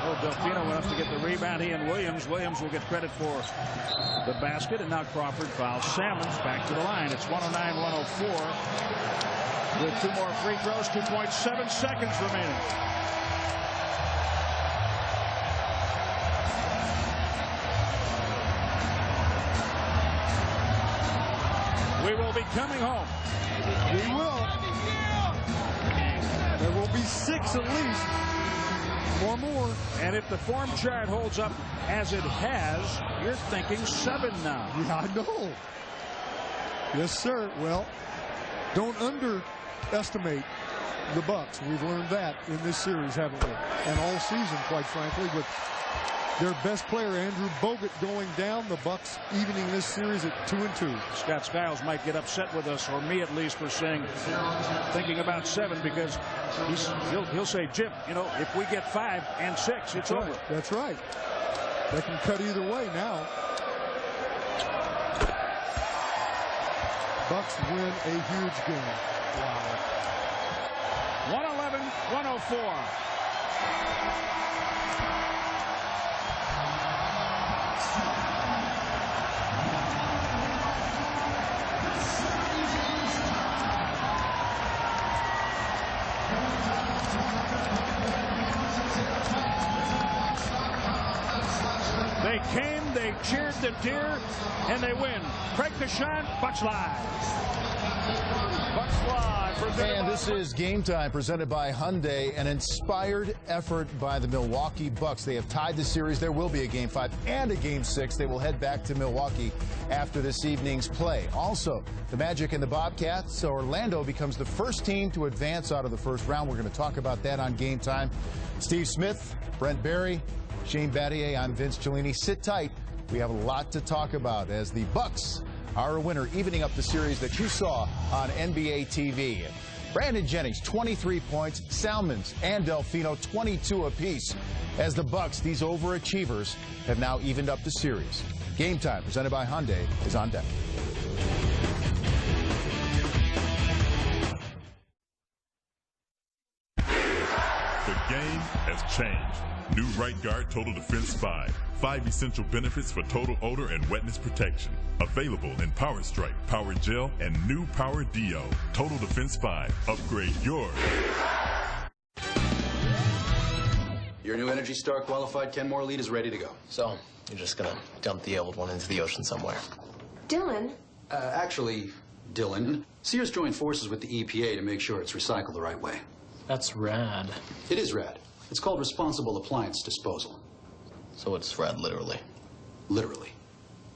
Oh, Delfino went up to get the rebound. He and Williams. Williams will get credit for the basket. And now Crawford fouls Salmons back to the line. It's 109-104 with 2 more free throws. 2.7 seconds remaining. We will be coming home. We will. There will be 6 at least. 4 more. And if the form chart holds up as it has, you're thinking 7 now. Yeah, I know. Yes, sir. Well, don't underestimate the Bucks. We've learned that in this series, haven't we? And all season, quite frankly, with their best player, Andrew Bogut, going down. The Bucks evening this series at 2-2. Scott Skiles might get upset with us, or me at least, for saying, thinking about 7, because he'll say, Jim, you know, if we get 5 and 6, it's over. That's right. That can cut either way now. Bucks win a huge game. Wow. 111-104. They came, they cheered the deer, and they win. Craig Kashan, Bucks Live. Bucks Live. And this is Game Time, presented by Hyundai, an inspired effort by the Milwaukee Bucks. They have tied the series. There will be a Game 5 and a Game 6. They will head back to Milwaukee after this evening's play. Also, the Magic and the Bobcats. So Orlando becomes the first team to advance out of the first round. We're going to talk about that on Game Time. Steve Smith, Brent Barry, Shane Battier, I'm Vince Cellini. Sit tight. We have a lot to talk about as the Bucks are a winner, evening up the series that you saw on NBA TV. Brandon Jennings, 23 points. Salmons and Delfino, 22 apiece. As the Bucks, these overachievers, have now evened up the series. Game Time, presented by Hyundai, is on deck. The game has changed. New Right Guard Total Defense 5. 5 essential benefits for total odor and wetness protection. Available in Power Strike, Power Gel, and new Power Dio. Total Defense 5. Upgrade yours. Your new Energy Star qualified Kenmore lead is ready to go. So, you're just gonna dump the old one into the ocean somewhere? Dylan? Actually, Dylan. Sears joined forces with the EPA to make sure it's recycled the right way. That's rad. It is rad. It's called responsible appliance disposal. So it's rad literally. Literally.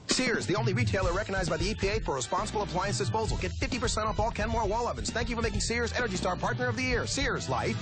Sears, the only retailer recognized by the EPA for responsible appliance disposal. Get 50% off all Kenmore wall ovens. Thank you for making Sears Energy Star Partner of the Year. Sears, life.